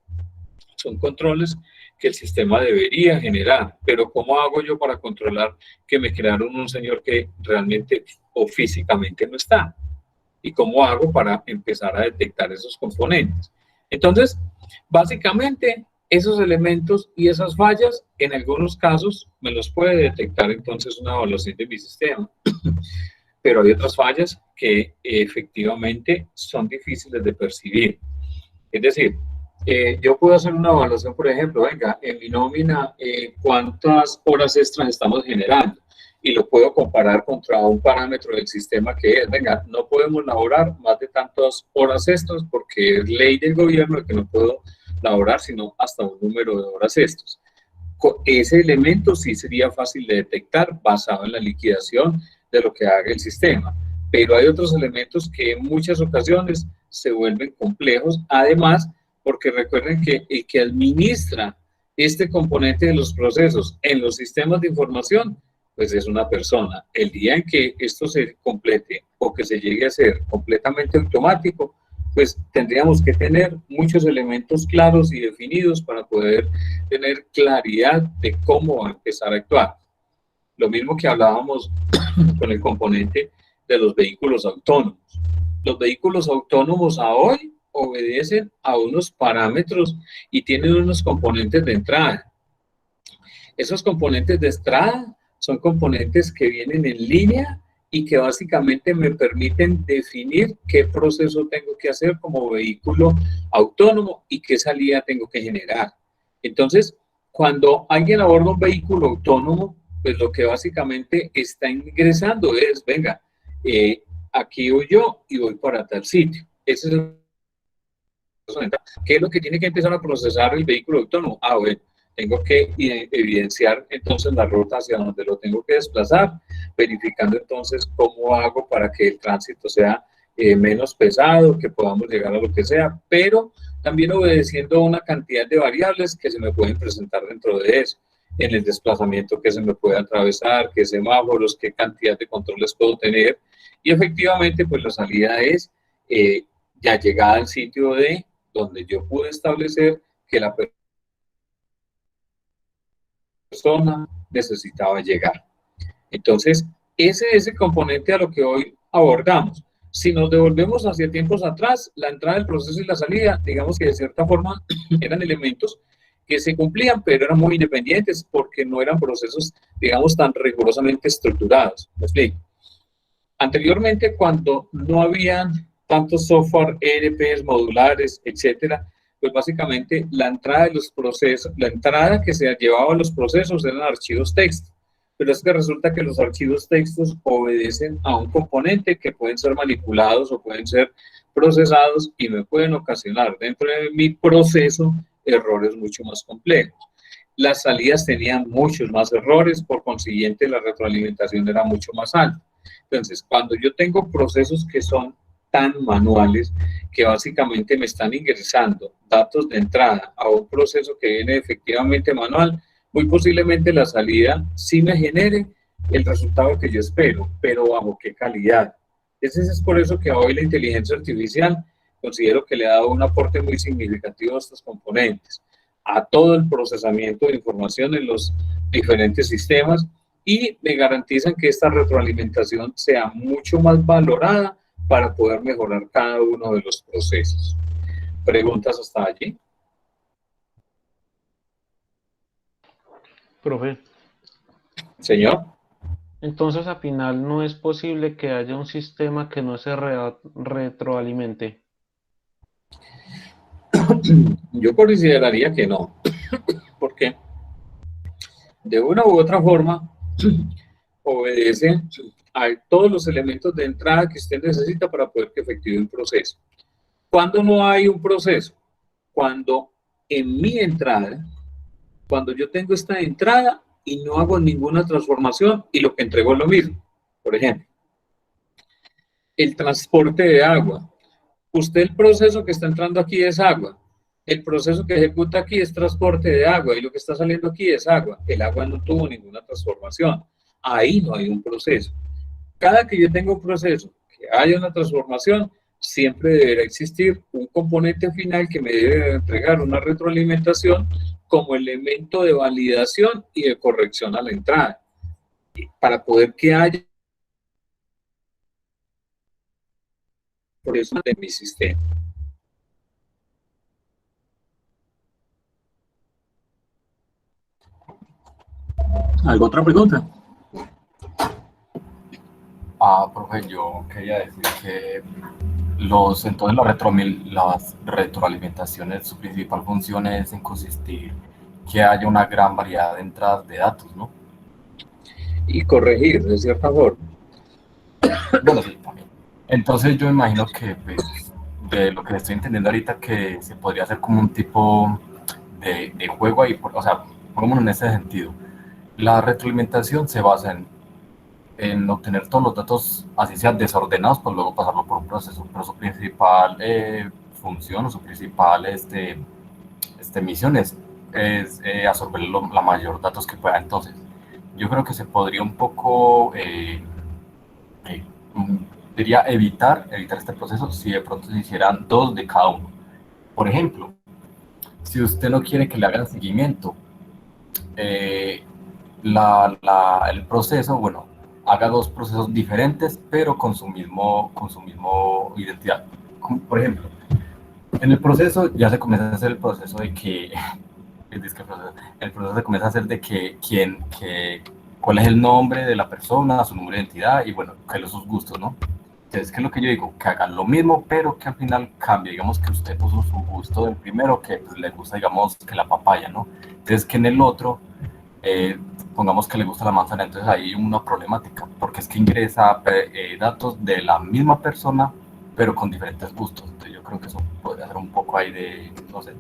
son controles que el sistema debería generar. Pero ¿cómo hago yo para controlar que me crearon un señor que realmente o físicamente no está? ¿Y cómo hago para empezar a detectar esos componentes? Entonces, básicamente, esos elementos y esas fallas, en algunos casos, me los puede detectar entonces una evaluación de mi sistema. Pero hay otras fallas que efectivamente son difíciles de percibir. Es decir, yo puedo hacer una evaluación, por ejemplo, venga, en mi nómina, cuántas horas extras estamos generando, y lo puedo comparar contra un parámetro del sistema que es, venga, no podemos laborar más de tantas horas extras porque es ley del gobierno que no puedo laborar sino hasta un número de horas extras. Ese elemento sí sería fácil de detectar basado en la liquidación de lo que haga el sistema, pero hay otros elementos que en muchas ocasiones se vuelven complejos, además porque recuerden que el que administra este componente de los procesos en los sistemas de información, pues es una persona. El día en que esto se complete o que se llegue a ser completamente automático, pues tendríamos que tener muchos elementos claros y definidos para poder tener claridad de cómo va a empezar a actuar. Lo mismo que hablábamos con el componente de los vehículos autónomos. Los vehículos autónomos a hoy obedecen a unos parámetros y tienen unos componentes de entrada. Esos componentes de entrada son componentes que vienen en línea y que básicamente me permiten definir qué proceso tengo que hacer como vehículo autónomo y qué salida tengo que generar. Entonces, cuando alguien aborda un vehículo autónomo, pues lo que básicamente está ingresando es, venga, aquí voy yo y voy para tal sitio. Ese es el... ¿Qué es lo que tiene que empezar a procesar el vehículo autónomo? Ah, bueno, tengo que evidenciar entonces la ruta hacia donde lo tengo que desplazar, verificando entonces cómo hago para que el tránsito sea menos pesado, que podamos llegar a lo que sea, pero también obedeciendo a una cantidad de variables que se me pueden presentar dentro de eso, en el desplazamiento que se me puede atravesar, qué semáforos, qué cantidad de controles puedo tener, y efectivamente pues la salida es ya llegada al sitio de donde yo pude establecer que la persona necesitaba llegar. Entonces, ese es el componente a lo que hoy abordamos. Si nos devolvemos hacia tiempos atrás, la entrada del proceso y la salida, digamos que de cierta forma eran elementos que se cumplían, pero eran muy independientes porque no eran procesos, digamos, tan rigurosamente estructurados. ¿Me explico? Anteriormente, cuando no habían tantos software, ERPs, modulares, etcétera, pues básicamente la entrada de los procesos, la entrada que se llevaba a los procesos eran archivos texto, pero es que resulta que los archivos textos obedecen a un componente que pueden ser manipulados o pueden ser procesados y me pueden ocasionar dentro de mi proceso errores mucho más complejos. Las salidas tenían muchos más errores, por consiguiente la retroalimentación era mucho más alta. Entonces, cuando yo tengo procesos que son tan manuales, que básicamente me están ingresando datos de entrada a un proceso que viene efectivamente manual, muy posiblemente la salida sí me genere el resultado que yo espero, pero bajo qué calidad. Es por eso que hoy la inteligencia artificial considero que le ha dado un aporte muy significativo a estos componentes, a todo el procesamiento de información en los diferentes sistemas, y me garantizan que esta retroalimentación sea mucho más valorada para poder mejorar cada uno de los procesos. ¿Preguntas hasta allí? Profe. Señor. Entonces, al final, no es posible que haya un sistema que no se retroalimente. Yo consideraría que no. ¿Por qué? De una u otra forma, obedece a todos los elementos de entrada que usted necesita para poder que efectúe un proceso. ¿Cuándo no hay un proceso? Cuando en mi entrada, cuando yo tengo esta entrada y no hago ninguna transformación y lo que entrego es lo mismo. Por ejemplo, el transporte de agua. Usted el proceso que está entrando aquí es agua. El proceso que ejecuta aquí es transporte de agua y lo que está saliendo aquí es agua. El agua no tuvo ninguna transformación. Ahí no hay un proceso. Cada que yo tengo un proceso, que haya una transformación, siempre deberá existir un componente final que me debe entregar una retroalimentación como elemento de validación y de corrección a la entrada. Para poder que haya proceso de mi sistema. ¿Alguna otra pregunta? Profe, yo quería decir que entonces las retroalimentaciones, su principal función es en consistir que haya una gran variedad de entradas de datos, ¿no? Y corregir, de cierta forma. Bueno, sí, también. Entonces yo imagino que, pues, de lo que estoy entendiendo ahorita, que se podría hacer como un tipo de juego ahí, o sea, pongámoslo en ese sentido. La retroalimentación se basa en obtener todos los datos, así sean desordenados, pues luego pasarlo por un proceso, pero su principal función o su principal misión es absorber la mayor datos que pueda. Entonces, yo creo que se podría un poco, diría, evitar este proceso si de pronto se hicieran 2 de cada uno. Por ejemplo, si usted no quiere que le hagan seguimiento, el proceso, bueno, haga 2 procesos diferentes, pero con su mismo identidad. Por ejemplo, en el proceso ya se comienza a hacer el proceso de que, el proceso se comienza a hacer de cuál es el nombre de la persona, su número de identidad y bueno, cuáles son sus gustos, ¿no? Entonces, ¿qué es lo que yo digo? Que hagan lo mismo, pero que al final cambie. Digamos que usted puso su gusto del primero, que pues, le gusta, digamos, que la papaya, ¿no? Entonces, que en el otro, pongamos que le gusta la manzana. Entonces, ahí hay una problemática, porque es que ingresa datos de la misma persona, pero con diferentes gustos. Entonces, yo creo que eso podría ser un poco ahí de, no sé,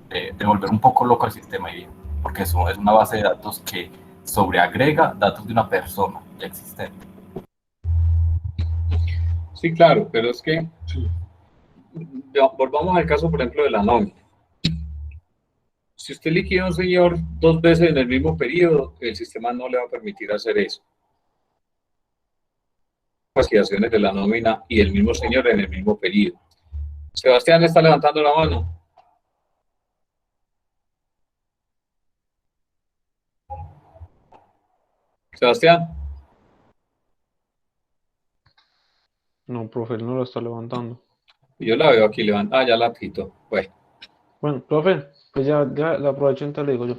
de volver un poco loco al sistema, porque eso es una base de datos que sobreagrega datos de una persona ya existente. Sí, claro, pero es que volvamos al caso, por ejemplo, de la nómina. Si usted liquida a un señor 2 veces en el mismo periodo, el sistema no le va a permitir hacer eso. Liquidaciones de la nómina y el mismo señor en el mismo periodo. Sebastián está levantando la mano. Sebastián. No, profe, él no lo está levantando. Yo la veo aquí levantada, ya la quito. Bueno, profe, pues ya la aprovecho, entonces le digo yo.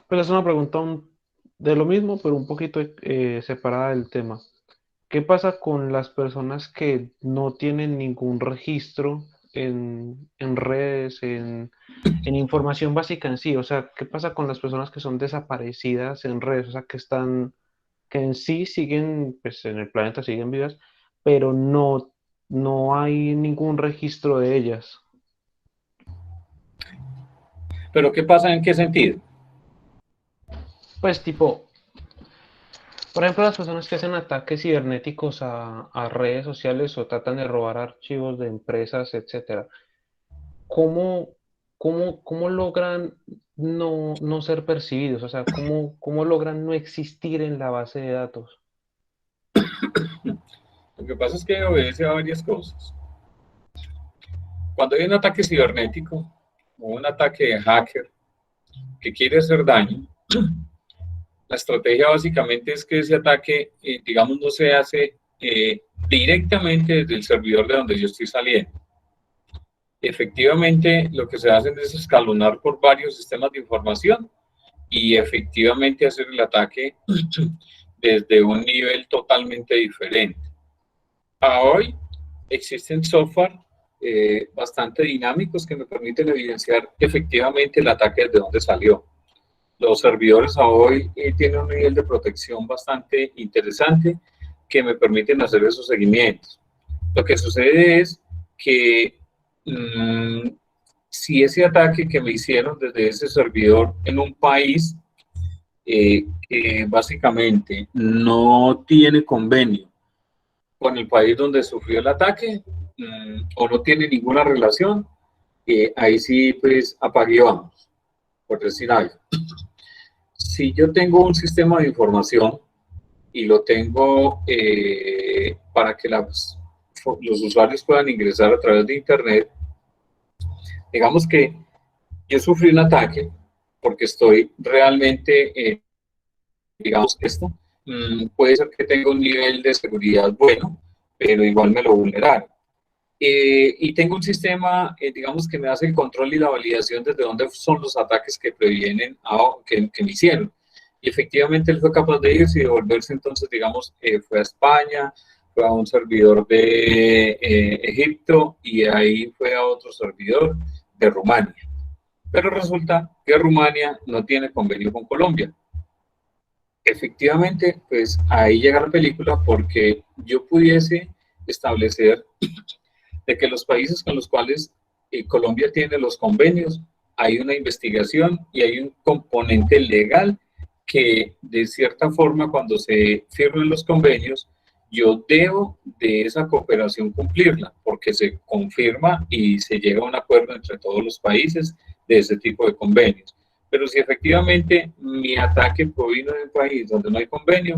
Pues es una pregunta de lo mismo, pero un poquito separada del tema. ¿Qué pasa con las personas que no tienen ningún registro en redes, en información básica en sí? O sea, ¿qué pasa con las personas que son desaparecidas en redes? O sea, que en sí siguen, pues en el planeta siguen vivas, pero no hay ningún registro de ellas. ¿Pero qué pasa en qué sentido? Pues tipo, por ejemplo, las personas que hacen ataques cibernéticos a redes sociales o tratan de robar archivos de empresas, etcétera. ¿Cómo logran no ser percibidos? O sea, ¿cómo logran no existir en la base de datos? Lo que pasa es que obedece a varias cosas. Cuando hay un ataque cibernético o un ataque de hacker que quiere hacer daño, la estrategia básicamente es que ese ataque, digamos, no se hace directamente desde el servidor de donde yo estoy saliendo. Efectivamente, lo que se hace es escalonar por varios sistemas de información y efectivamente hacer el ataque desde un nivel totalmente diferente. Hoy existen software bastante dinámicos que me permiten evidenciar efectivamente el ataque desde dónde salió. Los servidores hoy tienen un nivel de protección bastante interesante que me permiten hacer esos seguimientos. Lo que sucede es que si ese ataque que me hicieron desde ese servidor en un país que básicamente no tiene convenio con el país donde sufrió el ataque o no tiene ninguna relación, ahí sí pues apague y vamos, por decir algo. Si yo tengo un sistema de información y lo tengo para que los usuarios puedan ingresar a través de internet, digamos que yo sufrí un ataque porque estoy realmente, digamos esto, puede ser que tenga un nivel de seguridad bueno, pero igual me lo vulneraron. Y tengo un sistema, digamos, que me hace el control y la validación desde dónde son los ataques que previenen que me hicieron. Y efectivamente él fue capaz de irse y devolverse, entonces, digamos, fue a España, fue a un servidor de Egipto y ahí fue a otro servidor de Rumania. Pero resulta que Rumania no tiene convenio con Colombia. Efectivamente, pues ahí llega la película porque yo pudiese establecer de que los países con los cuales Colombia tiene los convenios, hay una investigación y hay un componente legal que de cierta forma cuando se firmen los convenios, yo debo de esa cooperación cumplirla, porque se confirma y se llega a un acuerdo entre todos los países de ese tipo de convenios. Pero si efectivamente mi ataque provino de un país donde no hay convenio,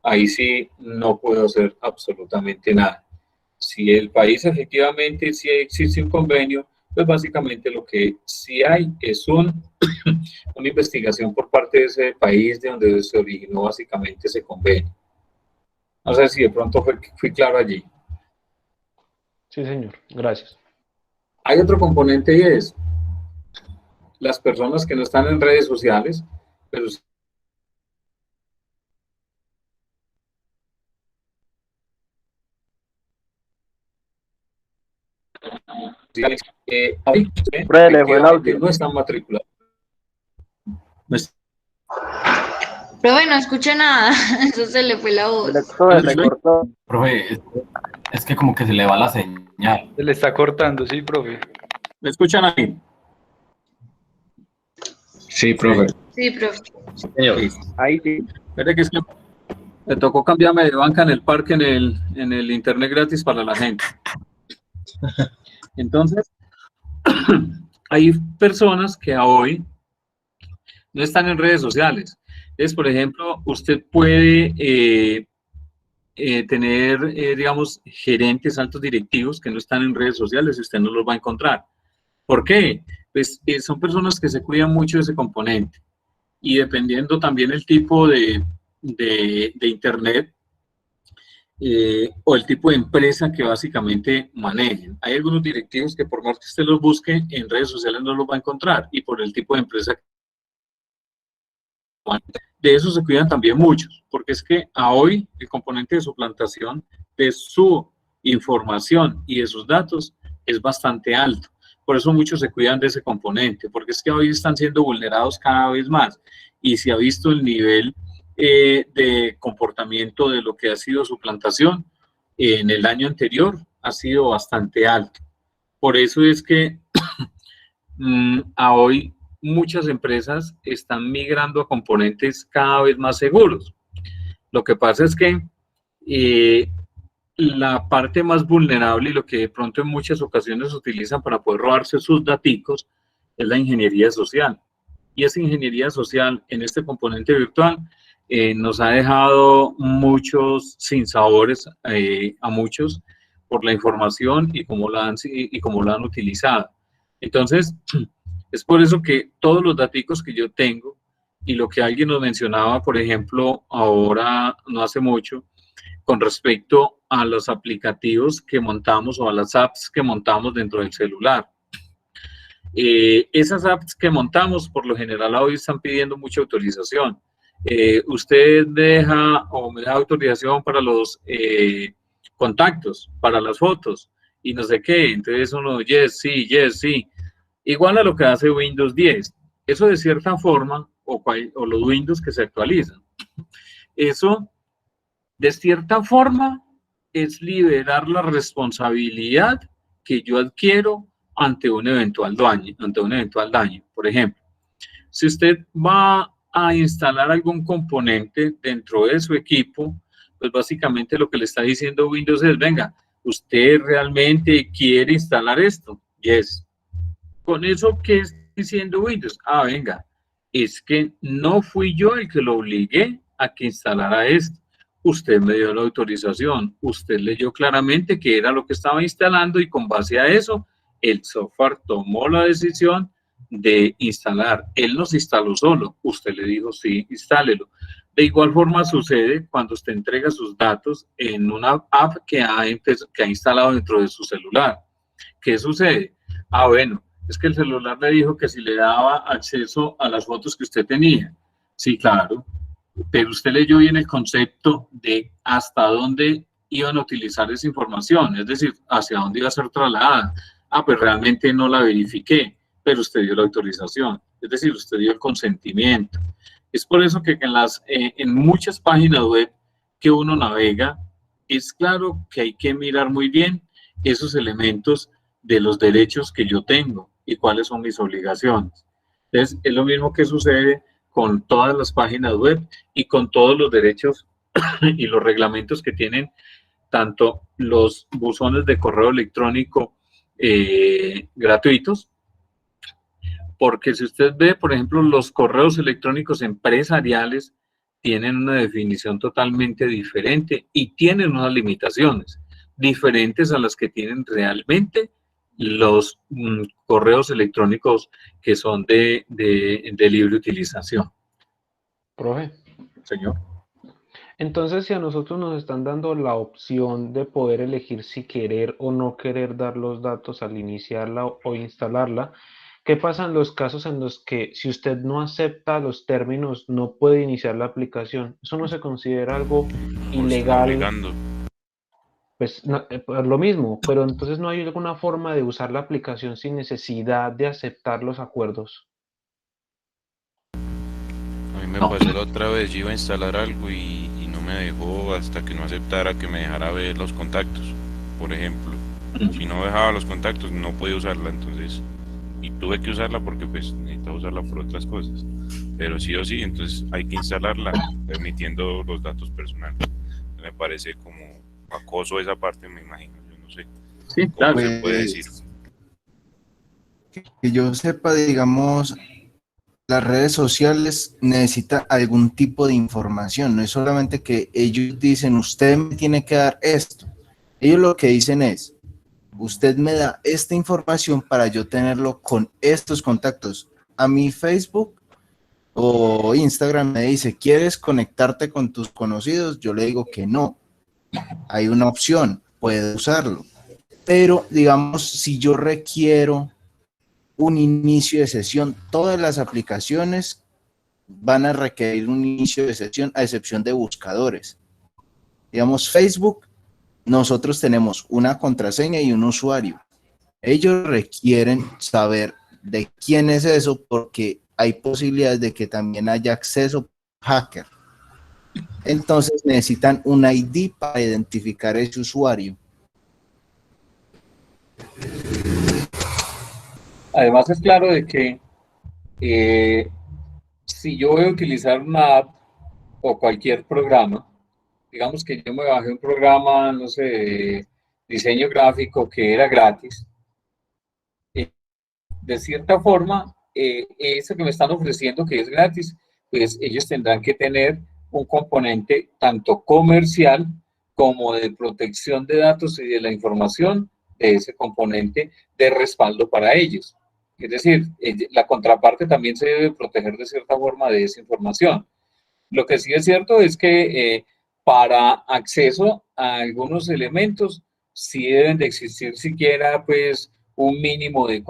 ahí sí no puedo hacer absolutamente nada. Si el país efectivamente sí existe un convenio, pues básicamente lo que sí hay es una investigación por parte de ese país de donde se originó básicamente ese convenio. No sé si de pronto fui claro allí. Sí, señor. Gracias. Hay otro componente y es las personas que no están en redes sociales, pero no están matriculados. Profe, no escuché nada, eso se le fue la voz. Profe, es que como que se le va la señal. Se le está cortando, sí, profe. ¿Me escuchan ahí? Sí, profe. Sí, profe. Señor. Ahí sí. Espera que es que me tocó cambiarme de banca en el parque en el internet gratis para la gente. Entonces, hay personas que hoy no están en redes sociales. Entonces, por ejemplo, usted puede tener, digamos, gerentes, altos directivos que no están en redes sociales y usted no los va a encontrar. ¿Por qué? Pues son personas que se cuidan mucho de ese componente. Y dependiendo también el tipo de internet o el tipo de empresa que básicamente manejen. Hay algunos directivos que por más que usted los busque en redes sociales no los va a encontrar y por el tipo de empresa de eso se cuidan también muchos, porque es que a hoy el componente de suplantación de su información y de sus datos es bastante alto. Por eso muchos se cuidan de ese componente, porque es que hoy están siendo vulnerados cada vez más y se ha visto el nivel de comportamiento de lo que ha sido suplantación en el año anterior ha sido bastante alto. Por eso es que a hoy muchas empresas están migrando a componentes cada vez más seguros. Lo que pasa es que la parte más vulnerable y lo que de pronto en muchas ocasiones utilizan para poder robarse sus daticos es la ingeniería social. Y esa ingeniería social en este componente virtual nos ha dejado muchos sinsabores a muchos por la información y cómo la han utilizado. Entonces, es por eso que todos los daticos que yo tengo y lo que alguien nos mencionaba, por ejemplo, ahora no hace mucho, con respecto a los aplicativos que montamos o a las apps que montamos dentro del celular. Esas apps que montamos, por lo general, hoy están pidiendo mucha autorización. Usted deja o me da autorización para los contactos, para las fotos y no sé qué. Entonces uno, yes, sí. Igual a lo que hace Windows 10. Eso de cierta forma, o los Windows que se actualizan. Eso, de cierta forma, es liberar la responsabilidad que yo adquiero ante un eventual daño. Por ejemplo, si usted va a instalar algún componente dentro de su equipo, pues básicamente lo que le está diciendo Windows es, venga, ¿usted realmente quiere instalar esto? Yes. Con eso, ¿qué está diciendo Windows? Ah, venga, es que no fui yo el que lo obligué a que instalara esto. Usted me dio la autorización, usted leyó claramente que era lo que estaba instalando y con base a eso, el software tomó la decisión de instalar. Él no se instaló solo, usted le dijo, sí, instálelo. De igual forma sucede cuando usted entrega sus datos en una app que ha instalado dentro de su celular. ¿Qué sucede? Ah, bueno, es que el celular le dijo que si le daba acceso a las fotos que usted tenía. Sí, claro, pero usted leyó bien el concepto de hasta dónde iban a utilizar esa información, es decir, hacia dónde iba a ser trasladada. Ah, pues realmente no la verifiqué, pero usted dio la autorización, es decir, usted dio el consentimiento. Es por eso que en muchas páginas web que uno navega, es claro que hay que mirar muy bien esos elementos de los derechos que yo tengo y cuáles son mis obligaciones. Entonces, es lo mismo que sucede con todas las páginas web y con todos los derechos y los reglamentos que tienen tanto los buzones de correo electrónico gratuitos, porque si usted ve, por ejemplo, los correos electrónicos empresariales tienen una definición totalmente diferente y tienen unas limitaciones diferentes a las que tienen realmente los correos electrónicos que son de libre utilización. Profe. Señor. Entonces, si a nosotros nos están dando la opción de poder elegir si querer o no querer dar los datos al iniciarla o instalarla, ¿qué pasa en los casos en los que si usted no acepta los términos no puede iniciar la aplicación? ¿Eso no se considera algo ilegal? Pues no, lo mismo, pero entonces no hay alguna forma de usar la aplicación sin necesidad de aceptar los acuerdos. A mí me pasó la otra vez, yo iba a instalar algo y no me dejó hasta que no aceptara que me dejara ver los contactos, por ejemplo. Si no dejaba los contactos no podía usarla, entonces, y tuve que usarla porque pues necesitaba usarla por otras cosas, pero sí o sí, entonces hay que instalarla permitiendo los datos personales. Me parece como acoso esa parte, me imagino, yo no sé. Sí, claro. ¿Cómo se puede decir? Que yo sepa, digamos, las redes sociales necesitan algún tipo de información, no es solamente que ellos dicen, usted me tiene que dar esto. Ellos lo que dicen es, usted me da esta información para yo tenerlo con estos contactos. A mi Facebook o Instagram me dice, ¿quieres conectarte con tus conocidos? Yo le digo que no. Hay una opción, puede usarlo. Pero, digamos, si yo requiero un inicio de sesión, todas las aplicaciones van a requerir un inicio de sesión a excepción de buscadores. Digamos, Facebook, nosotros tenemos una contraseña y un usuario. Ellos requieren saber de quién es eso porque hay posibilidades de que también haya acceso hacker. Entonces necesitan un ID para identificar ese usuario. Además es claro de que si yo voy a utilizar una app o cualquier programa, digamos que yo me bajé un programa, no sé, de diseño gráfico que era gratis, de cierta forma, eso que me están ofreciendo que es gratis, pues ellos tendrán que tener un componente tanto comercial como de protección de datos y de la información de ese componente de respaldo para ellos. Es decir, la contraparte también se debe proteger de cierta forma de esa información. Lo que sí es cierto es que para acceso a algunos elementos sí deben de existir siquiera pues un mínimo de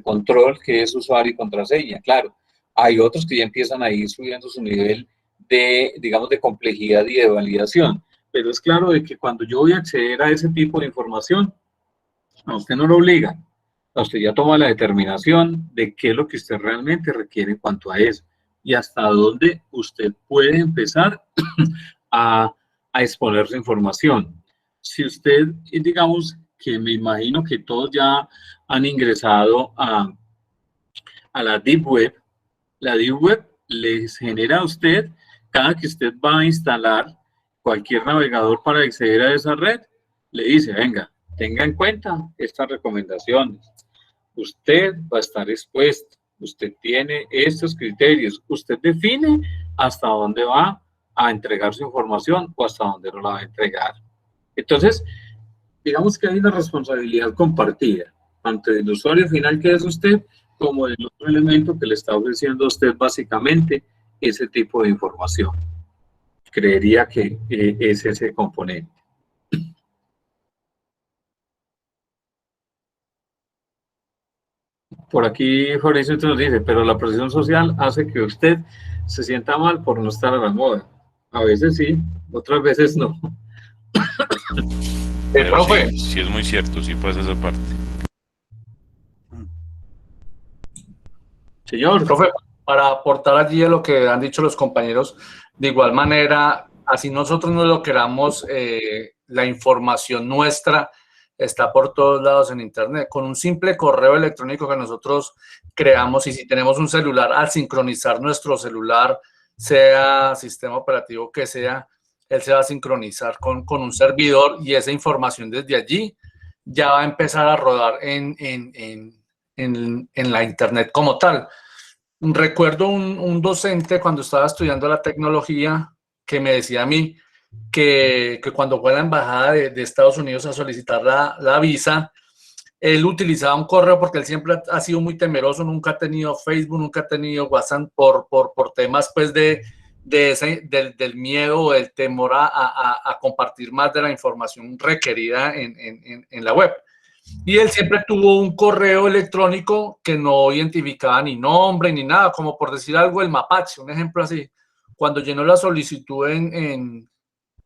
control, que es usuario y contraseña. Claro, hay otros que ya empiezan a ir subiendo su nivel de, digamos, de complejidad y de validación, pero es claro de que cuando yo voy a acceder a ese tipo de información, a usted no lo obliga, a usted ya toma la determinación de qué es lo que usted realmente requiere en cuanto a eso y hasta dónde usted puede empezar a exponer su información. Si usted, digamos, que me imagino que todos ya han ingresado a la Deep Web les genera a usted, cada que usted va a instalar cualquier navegador para acceder a esa red, le dice, venga, tenga en cuenta estas recomendaciones. Usted va a estar expuesto, usted tiene estos criterios, usted define hasta dónde va a entregar su información o hasta dónde no la va a entregar. Entonces, digamos que hay una responsabilidad compartida, tanto del usuario final que es usted, como del otro elemento que le está ofreciendo a usted básicamente ese tipo de información. Creería que es ese componente. Por aquí Fabricio nos dice, pero la presión social hace que usted se sienta mal por no estar a la moda. A veces sí, otras veces no. Pero sí, sí es muy cierto, sí pasa esa parte. Señor. Profe, para aportar allí a lo que han dicho los compañeros, de igual manera, así nosotros no lo queramos, la información nuestra está por todos lados en Internet. Con un simple correo electrónico que nosotros creamos, y si tenemos un celular, al sincronizar nuestro celular, sea sistema operativo que sea, él se va a sincronizar con un servidor y esa información desde allí ya va a empezar a rodar en la Internet como tal. Recuerdo un docente cuando estaba estudiando la tecnología que me decía a mí que cuando fue a la embajada de Estados Unidos a solicitar la visa, él utilizaba un correo porque él siempre ha sido muy temeroso, nunca ha tenido Facebook, nunca ha tenido WhatsApp por temas pues del miedo o del temor a compartir más de la información requerida en la web. Y él siempre tuvo un correo electrónico que no identificaba ni nombre ni nada, como por decir algo, el mapache, un ejemplo así. Cuando llenó la solicitud en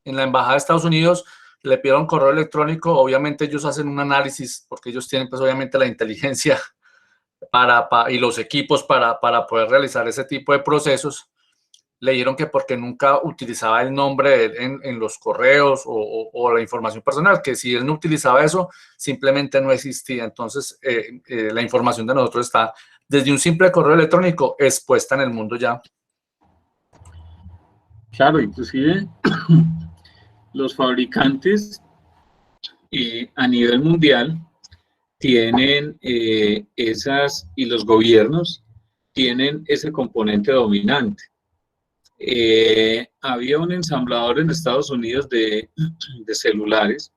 la Embajada de Estados Unidos, le pidieron correo electrónico, obviamente ellos hacen un análisis, porque ellos tienen pues obviamente la inteligencia y los equipos para poder realizar ese tipo de procesos. Le dijeron que porque nunca utilizaba el nombre en los correos o la información personal, que si él no utilizaba eso, simplemente no existía. Entonces, la información de nosotros está desde un simple correo electrónico expuesta en el mundo ya. Claro, inclusive los fabricantes a nivel mundial tienen esas, y los gobiernos tienen ese componente dominante. Había un ensamblador en Estados Unidos de celulares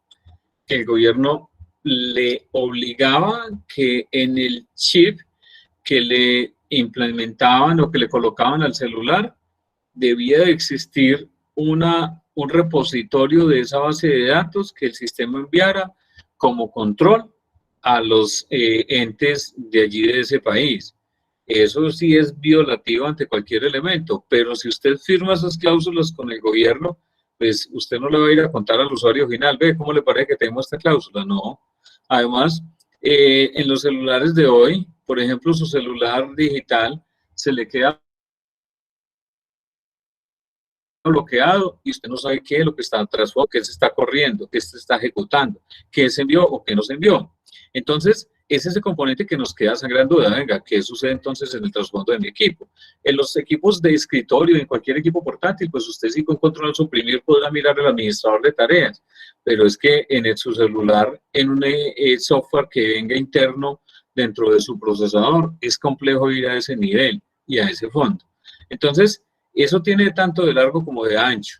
que el gobierno le obligaba que en el chip que le implementaban o que le colocaban al celular debía de existir un repositorio de esa base de datos que el sistema enviara como control a los entes de allí de ese país. Eso sí es violativo ante cualquier elemento, pero si usted firma esas cláusulas con el gobierno, pues usted no le va a ir a contar al usuario final, ve, ¿cómo le parece que tenemos esta cláusula? No. Además, en los celulares de hoy, por ejemplo, su celular digital se le queda bloqueado y usted no sabe qué es lo que está atrás, qué se está corriendo, qué se está ejecutando, qué se envió o qué no se envió. Entonces, es ese componente que nos queda sangrando duda. Venga, ¿qué sucede entonces en el trasfondo de mi equipo? En los equipos de escritorio, en cualquier equipo portátil, pues usted sí con control al suprimir podrá mirar el administrador de tareas, pero es que en su celular, en un software que venga interno dentro de su procesador, es complejo ir a ese nivel y a ese fondo. Entonces, eso tiene tanto de largo como de ancho.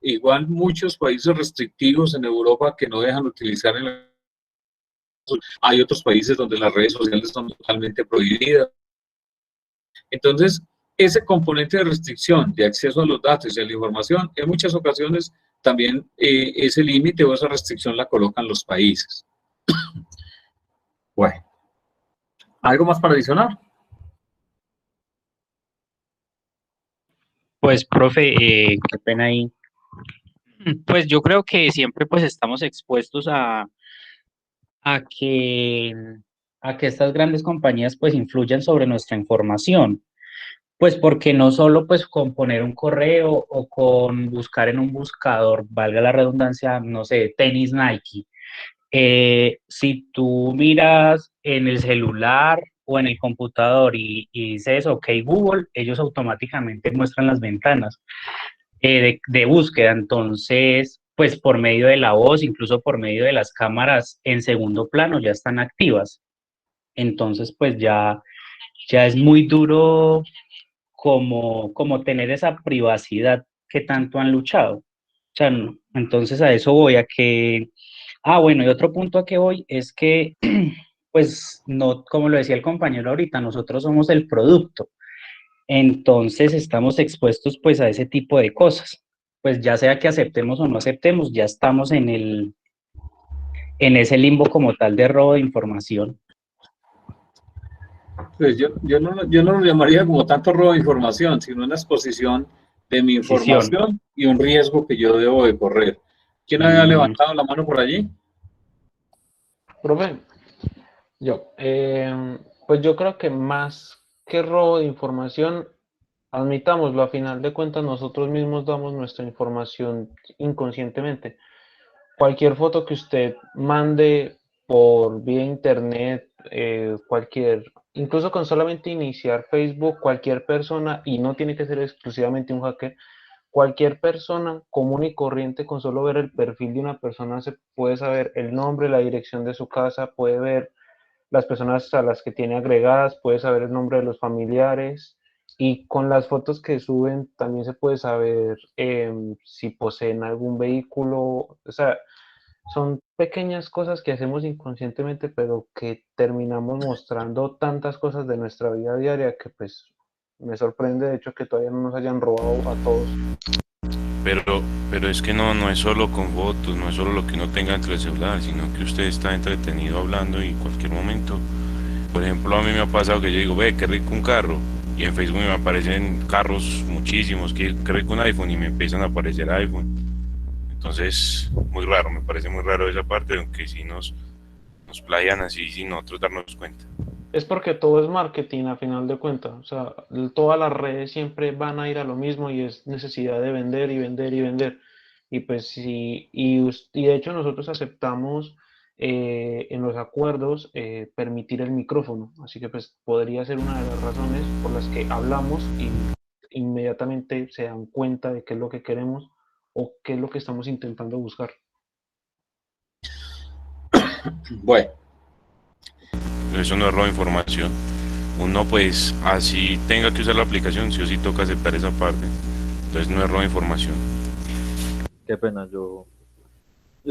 Igual muchos países restrictivos en Europa que no dejan utilizar hay otros países donde las redes sociales son totalmente prohibidas. Entonces, ese componente de restricción de acceso a los datos y a la información, en muchas ocasiones también ese límite o esa restricción la colocan los países. Bueno, ¿algo más para adicionar? Pues, profe, qué pena ahí. Pues yo creo que siempre pues estamos expuestos a que, a que estas grandes compañías pues influyan sobre nuestra información. Pues porque no solo pues con poner un correo o con buscar en un buscador, valga la redundancia, no sé, tenis Nike. Si tú miras en el celular o en el computador y dices, ok, Google, ellos automáticamente muestran las ventanas de búsqueda. Entonces, pues por medio de la voz, incluso por medio de las cámaras en segundo plano, ya están activas. Entonces, pues ya es muy duro como tener esa privacidad que tanto han luchado. O sea, entonces a eso voy, a que, bueno, y otro punto a que voy es que, pues, no, como lo decía el compañero ahorita, nosotros somos el producto, entonces estamos expuestos pues a ese tipo de cosas. Pues ya sea que aceptemos o no aceptemos, ya estamos en ese limbo como tal de robo de información. Pues yo no lo llamaría como tanto robo de información, sino una exposición de mi información y un riesgo que yo debo de correr. ¿Quién había levantado la mano por allí? Profe, yo, pues yo creo que más que robo de información, admitámoslo, a final de cuentas nosotros mismos damos nuestra información inconscientemente. Cualquier foto que usted mande por vía internet, incluso con solamente iniciar Facebook, cualquier persona, y no tiene que ser exclusivamente un hacker, cualquier persona común y corriente, con solo ver el perfil de una persona, se puede saber el nombre, la dirección de su casa, puede ver las personas a las que tiene agregadas, puede saber el nombre de los familiares, y con las fotos que suben también se puede saber si poseen algún vehículo. O sea, son pequeñas cosas que hacemos inconscientemente, pero que terminamos mostrando tantas cosas de nuestra vida diaria que pues me sorprende de hecho que todavía no nos hayan robado a todos. Pero es que no es solo con fotos, no es solo lo que uno tenga entre el celular, sino que usted está entretenido hablando y en cualquier momento. Por ejemplo, a mí me ha pasado que yo digo, ve, qué rico un carro, y en Facebook me aparecen carros muchísimos, qué rico un iPhone, y me empiezan a aparecer iPhone. Entonces, muy raro, me parece muy raro esa parte, aunque sí nos plagian así sin nosotros darnos cuenta. Es porque todo es marketing a final de cuentas. O sea, todas las redes siempre van a ir a lo mismo y es necesidad de vender y vender y vender. Y pues sí, y de hecho nosotros aceptamos en los acuerdos permitir el micrófono. Así que pues podría ser una de las razones por las que hablamos y inmediatamente se dan cuenta de qué es lo que queremos o qué es lo que estamos intentando buscar. Bueno. Eso no es robo de información. Uno pues así tenga que usar la aplicación, sí o sí toca aceptar esa parte. Entonces no es robo de información. Qué pena, yo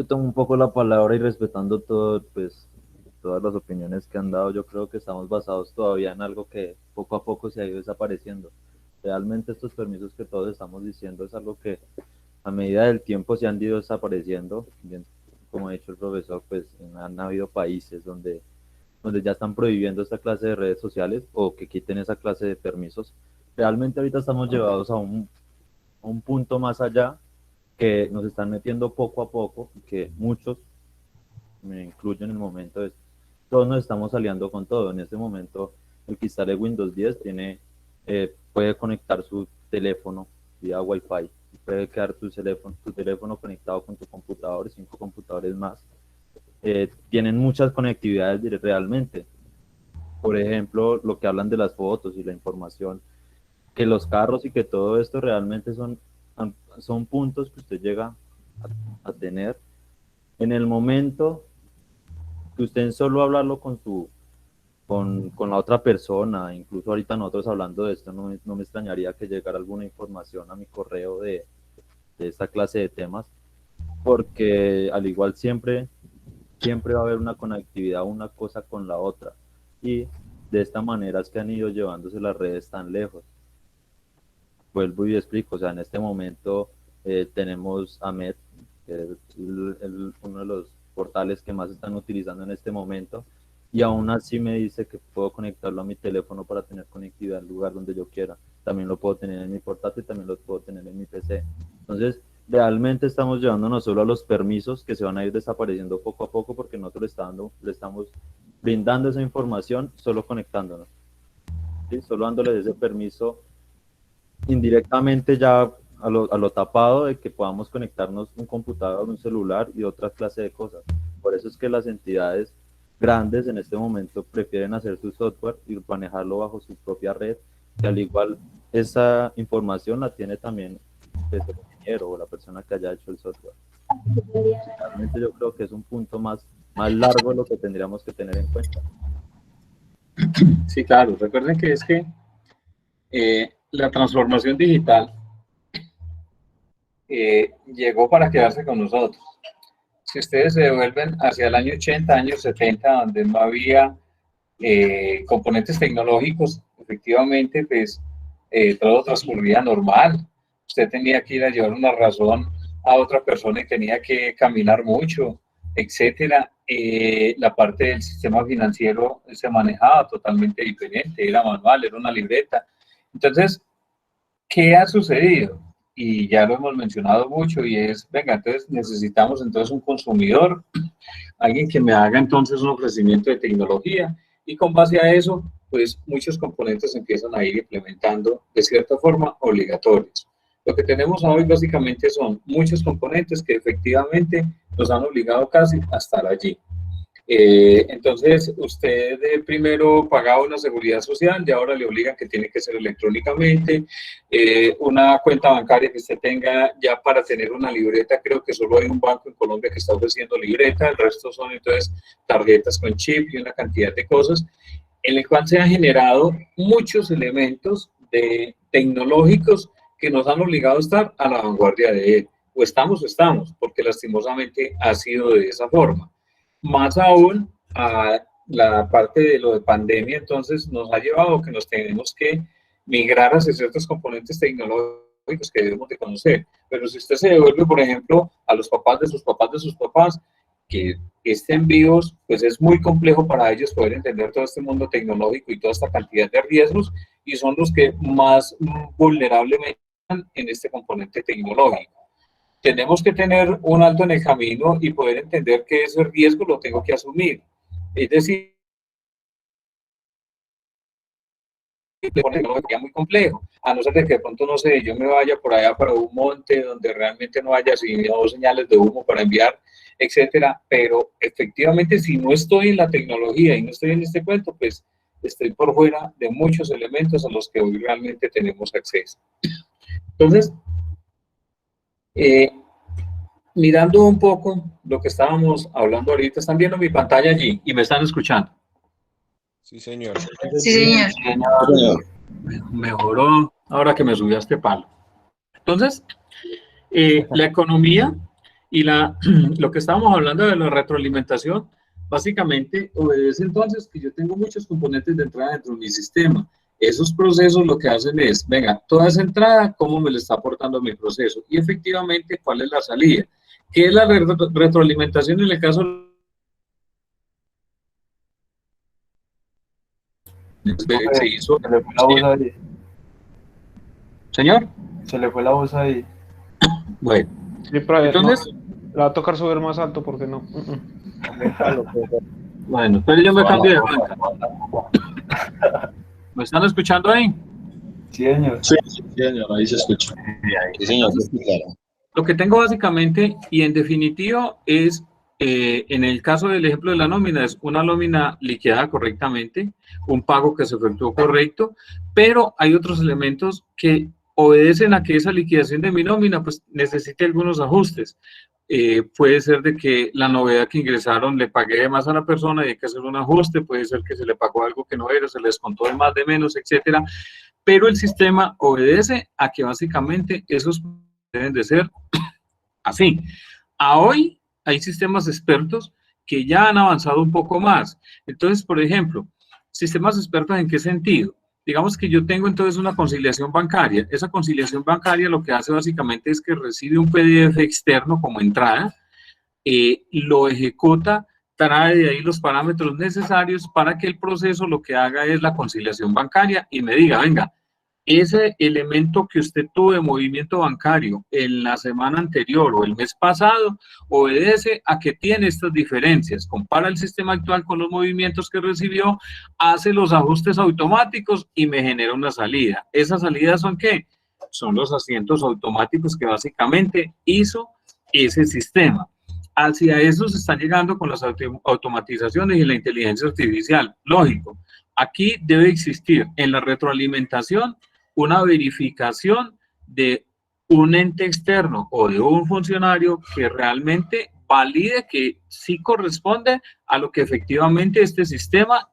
tomo un poco la palabra y respetando todo, pues, todas las opiniones que han dado, yo creo que estamos basados todavía en algo que poco a poco se ha ido desapareciendo. Realmente estos permisos que todos estamos diciendo es algo que a medida del tiempo se han ido desapareciendo. Bien, como ha dicho el profesor, pues han habido países donde ya están prohibiendo esta clase de redes sociales o que quiten esa clase de permisos. Realmente ahorita estamos llevados a un punto más allá que nos están metiendo poco a poco, que muchos, me incluyo en el momento, todos nos estamos aliando con todo. En este momento, el que instale Windows 10 puede conectar su teléfono vía Wi-Fi, puede quedar tu teléfono conectado con tu computador, 5 computadores más. Tienen muchas conectividades realmente. Por ejemplo, lo que hablan de las fotos y la información, que los carros y que todo esto realmente son puntos que usted llega a tener en el momento que usted en solo hablarlo con la otra persona. Incluso ahorita nosotros hablando de esto, no me extrañaría que llegara alguna información a mi correo de esta clase de temas, porque al igual siempre va a haber una conectividad, una cosa con la otra, y de esta manera es que han ido llevándose las redes tan lejos. vuelvo y explico, o sea, en este momento tenemos AMET, que es uno de los portales que más están utilizando en este momento, y aún así me dice que puedo conectarlo a mi teléfono para tener conectividad al lugar donde yo quiera. También lo puedo tener en mi portátil, también lo puedo tener en mi PC. Entonces, realmente estamos llevándonos solo a los permisos que se van a ir desapareciendo poco a poco, porque nosotros le estamos brindando esa información solo conectándonos, ¿sí? Solo dándoles ese permiso indirectamente ya a lo tapado de que podamos conectarnos un computador, un celular y otra clase de cosas. Por eso es que las entidades grandes en este momento prefieren hacer su software y manejarlo bajo su propia red, que al igual esa información la tiene también el ingeniero o la persona que haya hecho el software. Realmente yo creo que es un punto más largo lo que tendríamos que tener en cuenta. Sí, claro. Recuerden que es que la transformación digital llegó para quedarse con nosotros. Si ustedes se devuelven hacia el año 80, años 70, donde no había componentes tecnológicos, efectivamente, pues todo transcurría normal. Usted tenía que ir a llevar una razón a otra persona y tenía que caminar mucho, etcétera. La parte del sistema financiero se manejaba totalmente diferente, era manual, era una libreta. Entonces, ¿qué ha sucedido? Y ya lo hemos mencionado mucho, y es, venga, entonces necesitamos entonces un consumidor, alguien que me haga entonces un ofrecimiento de tecnología, y con base a eso, pues muchos componentes empiezan a ir implementando de cierta forma obligatorios. Lo que tenemos hoy básicamente son muchos componentes que efectivamente nos han obligado casi a estar allí. Entonces, usted primero pagaba una seguridad social y ahora le obligan que tiene que ser electrónicamente. Una cuenta bancaria que usted tenga ya para tener una libreta, creo que solo hay un banco en Colombia que está ofreciendo libreta, el resto son entonces tarjetas con chip y una cantidad de cosas, en el cual se han generado muchos elementos tecnológicos que nos han obligado a estar a la vanguardia de él. O estamos, porque lastimosamente ha sido de esa forma. Más aún, a la parte de lo de pandemia, entonces nos ha llevado que nos tenemos que migrar hacia ciertos componentes tecnológicos que debemos de conocer. Pero si usted se devuelve, por ejemplo, a los papás de sus papás de sus papás, que estén vivos, pues es muy complejo para ellos poder entender todo este mundo tecnológico y toda esta cantidad de riesgos, y son los que más vulnerablemente están en este componente tecnológico. Tenemos que tener un alto en el camino y poder entender que ese riesgo lo tengo que asumir. Es decir, es muy complejo, a no ser de que de pronto, no sé, yo me vaya por allá para un monte donde realmente no haya sino señales de humo para enviar, etcétera, pero efectivamente si no estoy en la tecnología y no estoy en este cuento, pues estoy por fuera de muchos elementos a los que hoy realmente tenemos acceso. Entonces, mirando un poco lo que estábamos hablando ahorita, ¿están viendo mi pantalla allí y me están escuchando? Sí, señor. Sí, señor. Mejoró ahora que me subí a este palo. Entonces, la economía y lo que estábamos hablando de la retroalimentación, básicamente obedece entonces que yo tengo muchos componentes de entrada dentro de mi sistema. Esos procesos lo que hacen es, venga, toda esa entrada, ¿cómo me le está aportando mi proceso? Y efectivamente, ¿cuál es la salida? ¿Qué es la retroalimentación en el caso? Se hizo. Se le fue la voz ahí. Señor. Se le fue la voz ahí. Bueno. Sí, pero entonces, no, le va a tocar subir más alto porque no. Bueno, pero yo me cambié de cuenta. ¿Me están escuchando ahí? Sí, señor. Sí, señor, ahí se escucha. Sí, señor, sí, claro. Lo que tengo básicamente y en definitivo es, en el caso del ejemplo de la nómina, es una nómina liquidada correctamente, un pago que se efectuó correcto, pero hay otros elementos que obedecen a que esa liquidación de mi nómina pues necesite algunos ajustes. Puede ser de que la novedad que ingresaron le pagué de más a la persona y hay que hacer un ajuste, puede ser que se le pagó algo que no era, se les contó de más, de menos, etcétera, pero el sistema obedece a que básicamente esos deben de ser así. A hoy hay sistemas expertos que ya han avanzado un poco más. Entonces, por ejemplo, sistemas expertos ¿en qué sentido? digamos que yo tengo entonces una conciliación bancaria. Esa conciliación bancaria lo que hace básicamente es que recibe un PDF externo como entrada, lo ejecuta, trae de ahí los parámetros necesarios para que el proceso lo que haga es la conciliación bancaria y me diga, venga, ese elemento que usted tuvo de movimiento bancario en la semana anterior o el mes pasado obedece a que tiene estas diferencias. Compara el sistema actual con los movimientos que recibió, hace los ajustes automáticos y me genera una salida. ¿Esas salidas son qué? Son los asientos automáticos que básicamente hizo ese sistema. Hacia eso se están llegando con las automatizaciones y la inteligencia artificial. Lógico, aquí debe existir en la retroalimentación una verificación de un ente externo o de un funcionario que realmente valide que sí corresponde a lo que efectivamente este sistema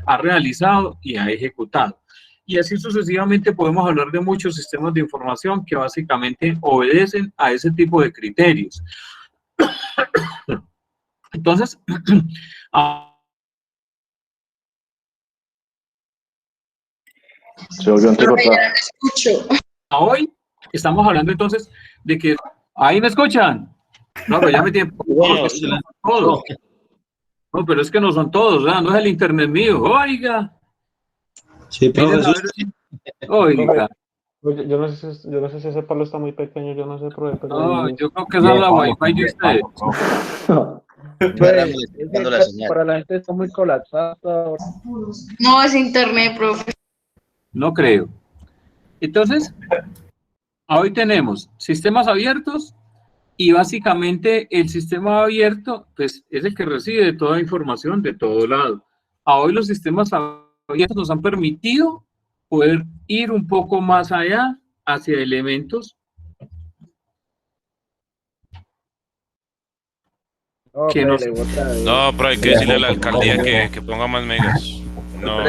ha realizado y ha ejecutado. Y así sucesivamente podemos hablar de muchos sistemas de información que básicamente obedecen a ese tipo de criterios. Entonces, Se volvió entrecortado. hoy estamos hablando entonces de que... ¿Ahí me escuchan? No, pero ya me tienen... todos. No, pero es que no son todos, ¿verdad? No es el internet mío. Oiga. Sí, profesor. Oiga. Yo no sé si ese palo está muy pequeño, yo no sé, profe, pero... No, yo creo que esa es la wifi de ustedes. Para la gente está muy colapsada. No, es internet, profe. No creo. Entonces, hoy tenemos sistemas abiertos y básicamente el sistema abierto pues, es el que recibe toda información de todo lado. Hoy los sistemas abiertos nos han permitido poder ir un poco más allá hacia elementos que nos... No, pero hay que decirle a la alcaldía que ponga más megas. No,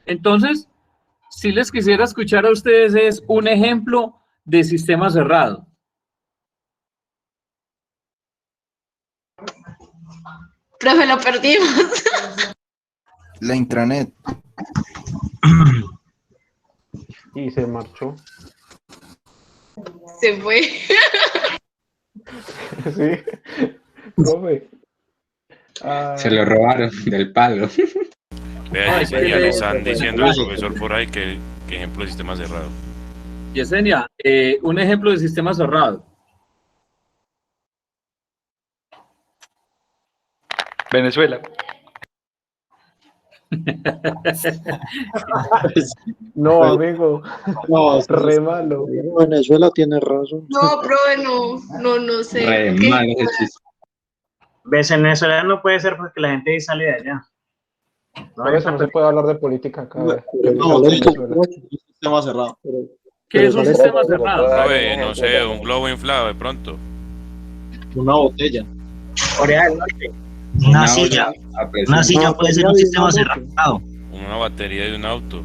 Entonces, si les quisiera escuchar a ustedes es un ejemplo de sistema cerrado. Profe, lo perdimos. La intranet. Y se marchó. Se fue. Sí. Profe. Se lo robaron del palo. Vea, ya le están diciendo al profesor por ahí que ejemplo de sistema cerrado. Yesenia, un ejemplo de sistema cerrado. Venezuela. No, amigo. No, re malo. Venezuela tiene razón. No, profe, no sé. Re ¿Qué? mal ese chiste. Venezolano no puede ser porque la gente sale de allá. Por eso no se puede hablar de política acá. Sistema cerrado. ¿Qué es un sistema cerrado? No sé, un globo inflado de pronto. Una botella. Corea del Norte. Una silla. Una silla puede ser un sistema cerrado. Una batería de un auto.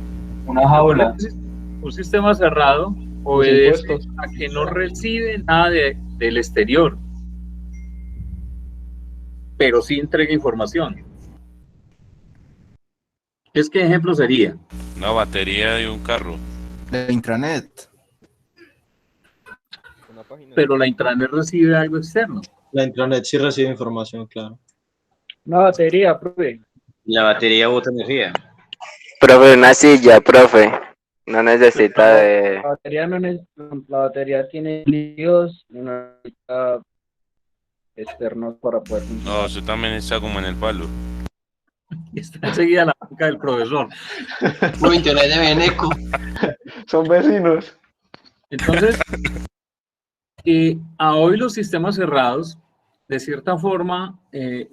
Una jaula. Un sistema cerrado obedece a que no recibe nada del exterior, pero sí entrega información. ¿Qué ejemplo sería? Una batería de un carro. La intranet. Pero la intranet recibe algo externo. La intranet sí recibe información, claro. Una batería, profe. La batería bota energía. Profe, una silla, profe. No necesita de... La batería tiene líos y no necesita externos para poder funcionar. No, eso también está como en el palo. Está enseguida la banca del profesor. No, internet de Beneco. Son vecinos. Entonces, a hoy los sistemas cerrados, de cierta forma,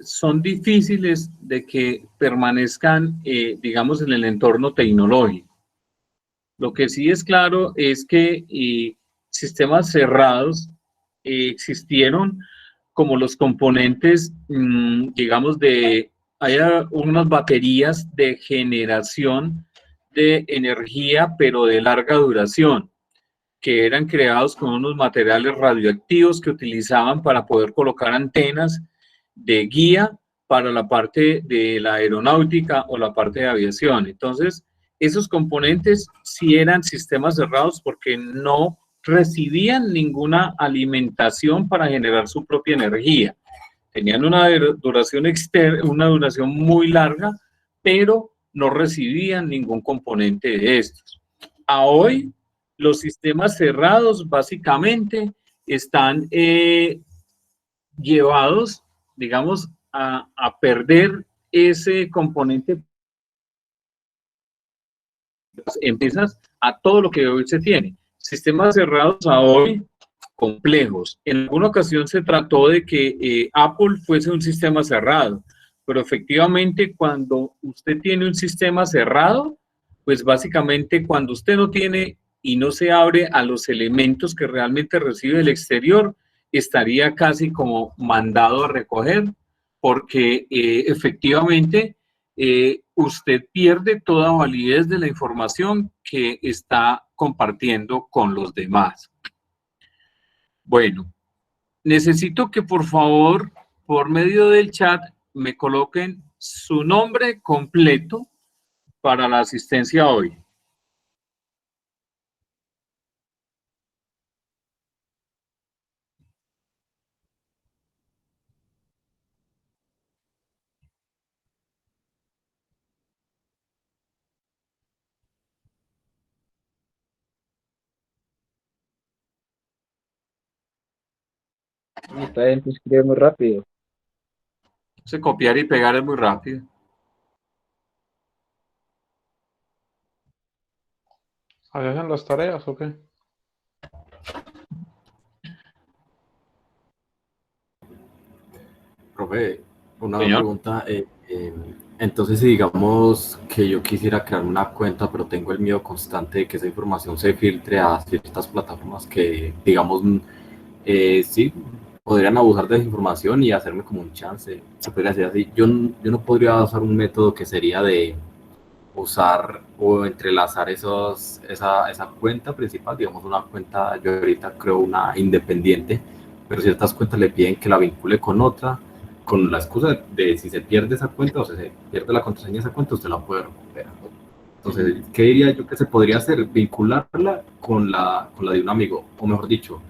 son difíciles de que permanezcan, digamos, en el entorno tecnológico. Lo que sí es claro es que sistemas cerrados existieron como los componentes, digamos, hay unas baterías de generación de energía, pero de larga duración, que eran creados con unos materiales radioactivos que utilizaban para poder colocar antenas de guía para la parte de la aeronáutica o la parte de aviación. Entonces, esos componentes sí eran sistemas cerrados porque no recibían ninguna alimentación para generar su propia energía. Tenían una duración externa, una duración muy larga, pero no recibían ningún componente de estos. A hoy, los sistemas cerrados básicamente están llevados, digamos, a perder ese componente. Empiezas a todo lo que hoy se tiene. Sistemas cerrados a hoy complejos. En alguna ocasión se trató de que Apple fuese un sistema cerrado, pero efectivamente cuando usted tiene un sistema cerrado, pues básicamente cuando usted no tiene y no se abre a los elementos que realmente recibe del exterior, estaría casi como mandado a recoger, porque efectivamente usted pierde toda validez de la información que está compartiendo con los demás. Bueno, necesito que por favor, por medio del chat, me coloquen su nombre completo para la asistencia hoy. Esta gente escribe muy rápido. Copiar y pegar es muy rápido. ¿Hacen las tareas o qué? Profe, una Señor. pregunta. Entonces, si digamos que yo quisiera crear una cuenta, pero tengo el miedo constante de que esa información se filtre a ciertas plataformas que, digamos, sí, podrían abusar de esa información y hacerme como un chance. Se podría hacer así. Yo no podría usar un método que sería de usar o entrelazar esa cuenta principal, digamos una cuenta, yo ahorita creo una independiente, pero ciertas cuentas le piden que la vincule con otra, con la excusa de si se pierde esa cuenta o si se pierde la contraseña de esa cuenta, usted la puede recuperar. Entonces, ¿qué diría yo que se podría hacer? Vincularla con la de un amigo, o mejor dicho,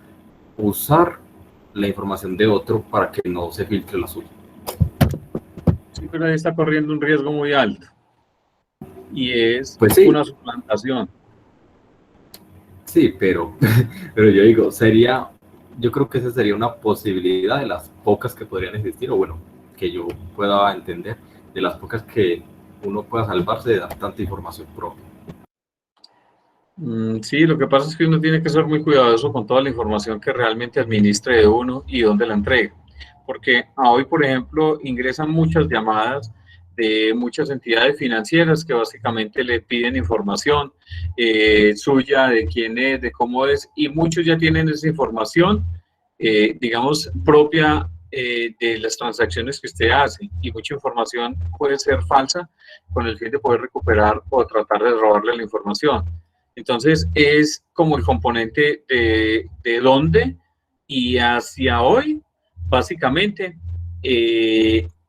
usar la información de otro para que no se filtre la suya. Sí, pero ahí está corriendo un riesgo muy alto. Y es Pues sí. una suplantación. Sí, pero yo digo, yo creo que esa sería una posibilidad de las pocas que podrían existir, o bueno, que yo pueda entender, de las pocas que uno pueda salvarse de dar tanta información propia. Sí, lo que pasa es que uno tiene que ser muy cuidadoso con toda la información que realmente administre de uno y dónde la entrega. Porque hoy, por ejemplo, ingresan muchas llamadas de muchas entidades financieras que básicamente le piden información suya, de quién es, de cómo es, y muchos ya tienen esa información, digamos, propia de las transacciones que usted hace, y mucha información puede ser falsa con el fin de poder recuperar o tratar de robarle la información. Entonces, es como el componente de dónde y hacia hoy, básicamente,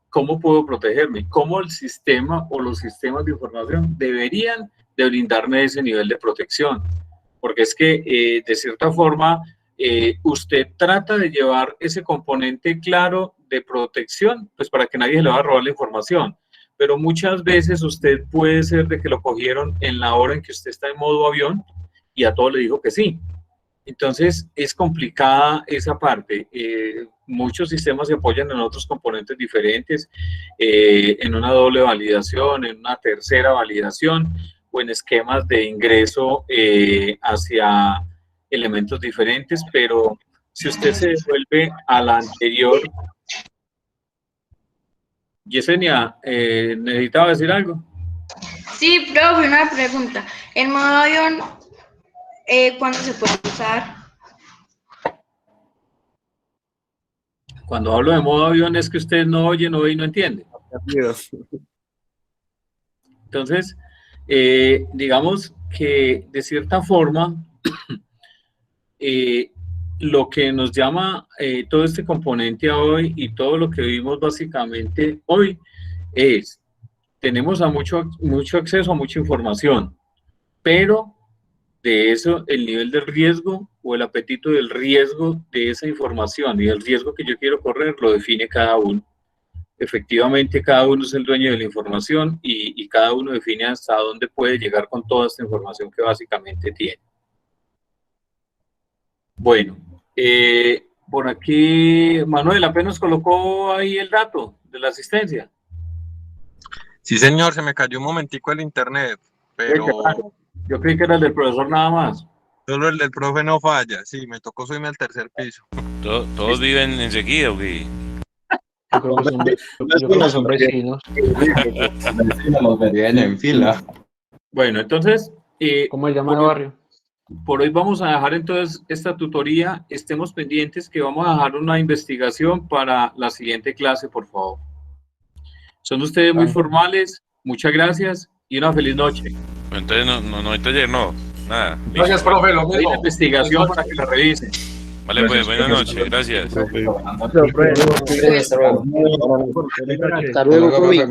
¿cómo puedo protegerme? ¿Cómo el sistema o los sistemas de información deberían de brindarme ese nivel de protección? Porque es que, de cierta forma, usted trata de llevar ese componente claro de protección, pues para que nadie le va a robar la información. Pero muchas veces usted puede ser de que lo cogieron en la hora en que usted está en modo avión y a todo le dijo que sí. Entonces, es complicada esa parte. Muchos sistemas se apoyan en otros componentes diferentes, en una doble validación, en una tercera validación o en esquemas de ingreso hacia elementos diferentes, pero si usted se devuelve a la anterior... Yesenia, ¿necesitaba decir algo? Sí, profe, una pregunta. ¿En modo avión cuándo se puede usar? Cuando hablo de modo avión es que usted no oye, no ve y no entiende. Entonces, digamos que de cierta forma, lo que nos llama todo este componente a hoy y todo lo que vimos básicamente hoy es, tenemos mucho acceso a mucha información, pero de eso el nivel de riesgo o el apetito del riesgo de esa información y el riesgo que yo quiero correr lo define cada uno. Efectivamente, cada uno es el dueño de la información y cada uno define hasta dónde puede llegar con toda esta información que básicamente tiene. Bueno, por aquí Manuel apenas colocó ahí el dato de la asistencia. Sí, señor, se me cayó un momentico el internet, pero yo creí que era el del profesor nada más. Solo el del profe no falla, sí, me tocó subirme al tercer piso. ¿Todos viven enseguida o qué? Yo creo que son vecinos. Viven en fila. Bueno, entonces... ¿cómo se llama el barrio? Por hoy vamos a dejar entonces esta tutoría. Estemos pendientes que vamos a dejar una investigación para la siguiente clase, por favor. Son ustedes muy formales. Muchas gracias y una feliz noche. Entonces no hay taller, no. Nada. Gracias, profe. Lo Hay mismo. una investigación para que la revisen. Vale, pues buenas noches. Gracias. Hasta luego, profe.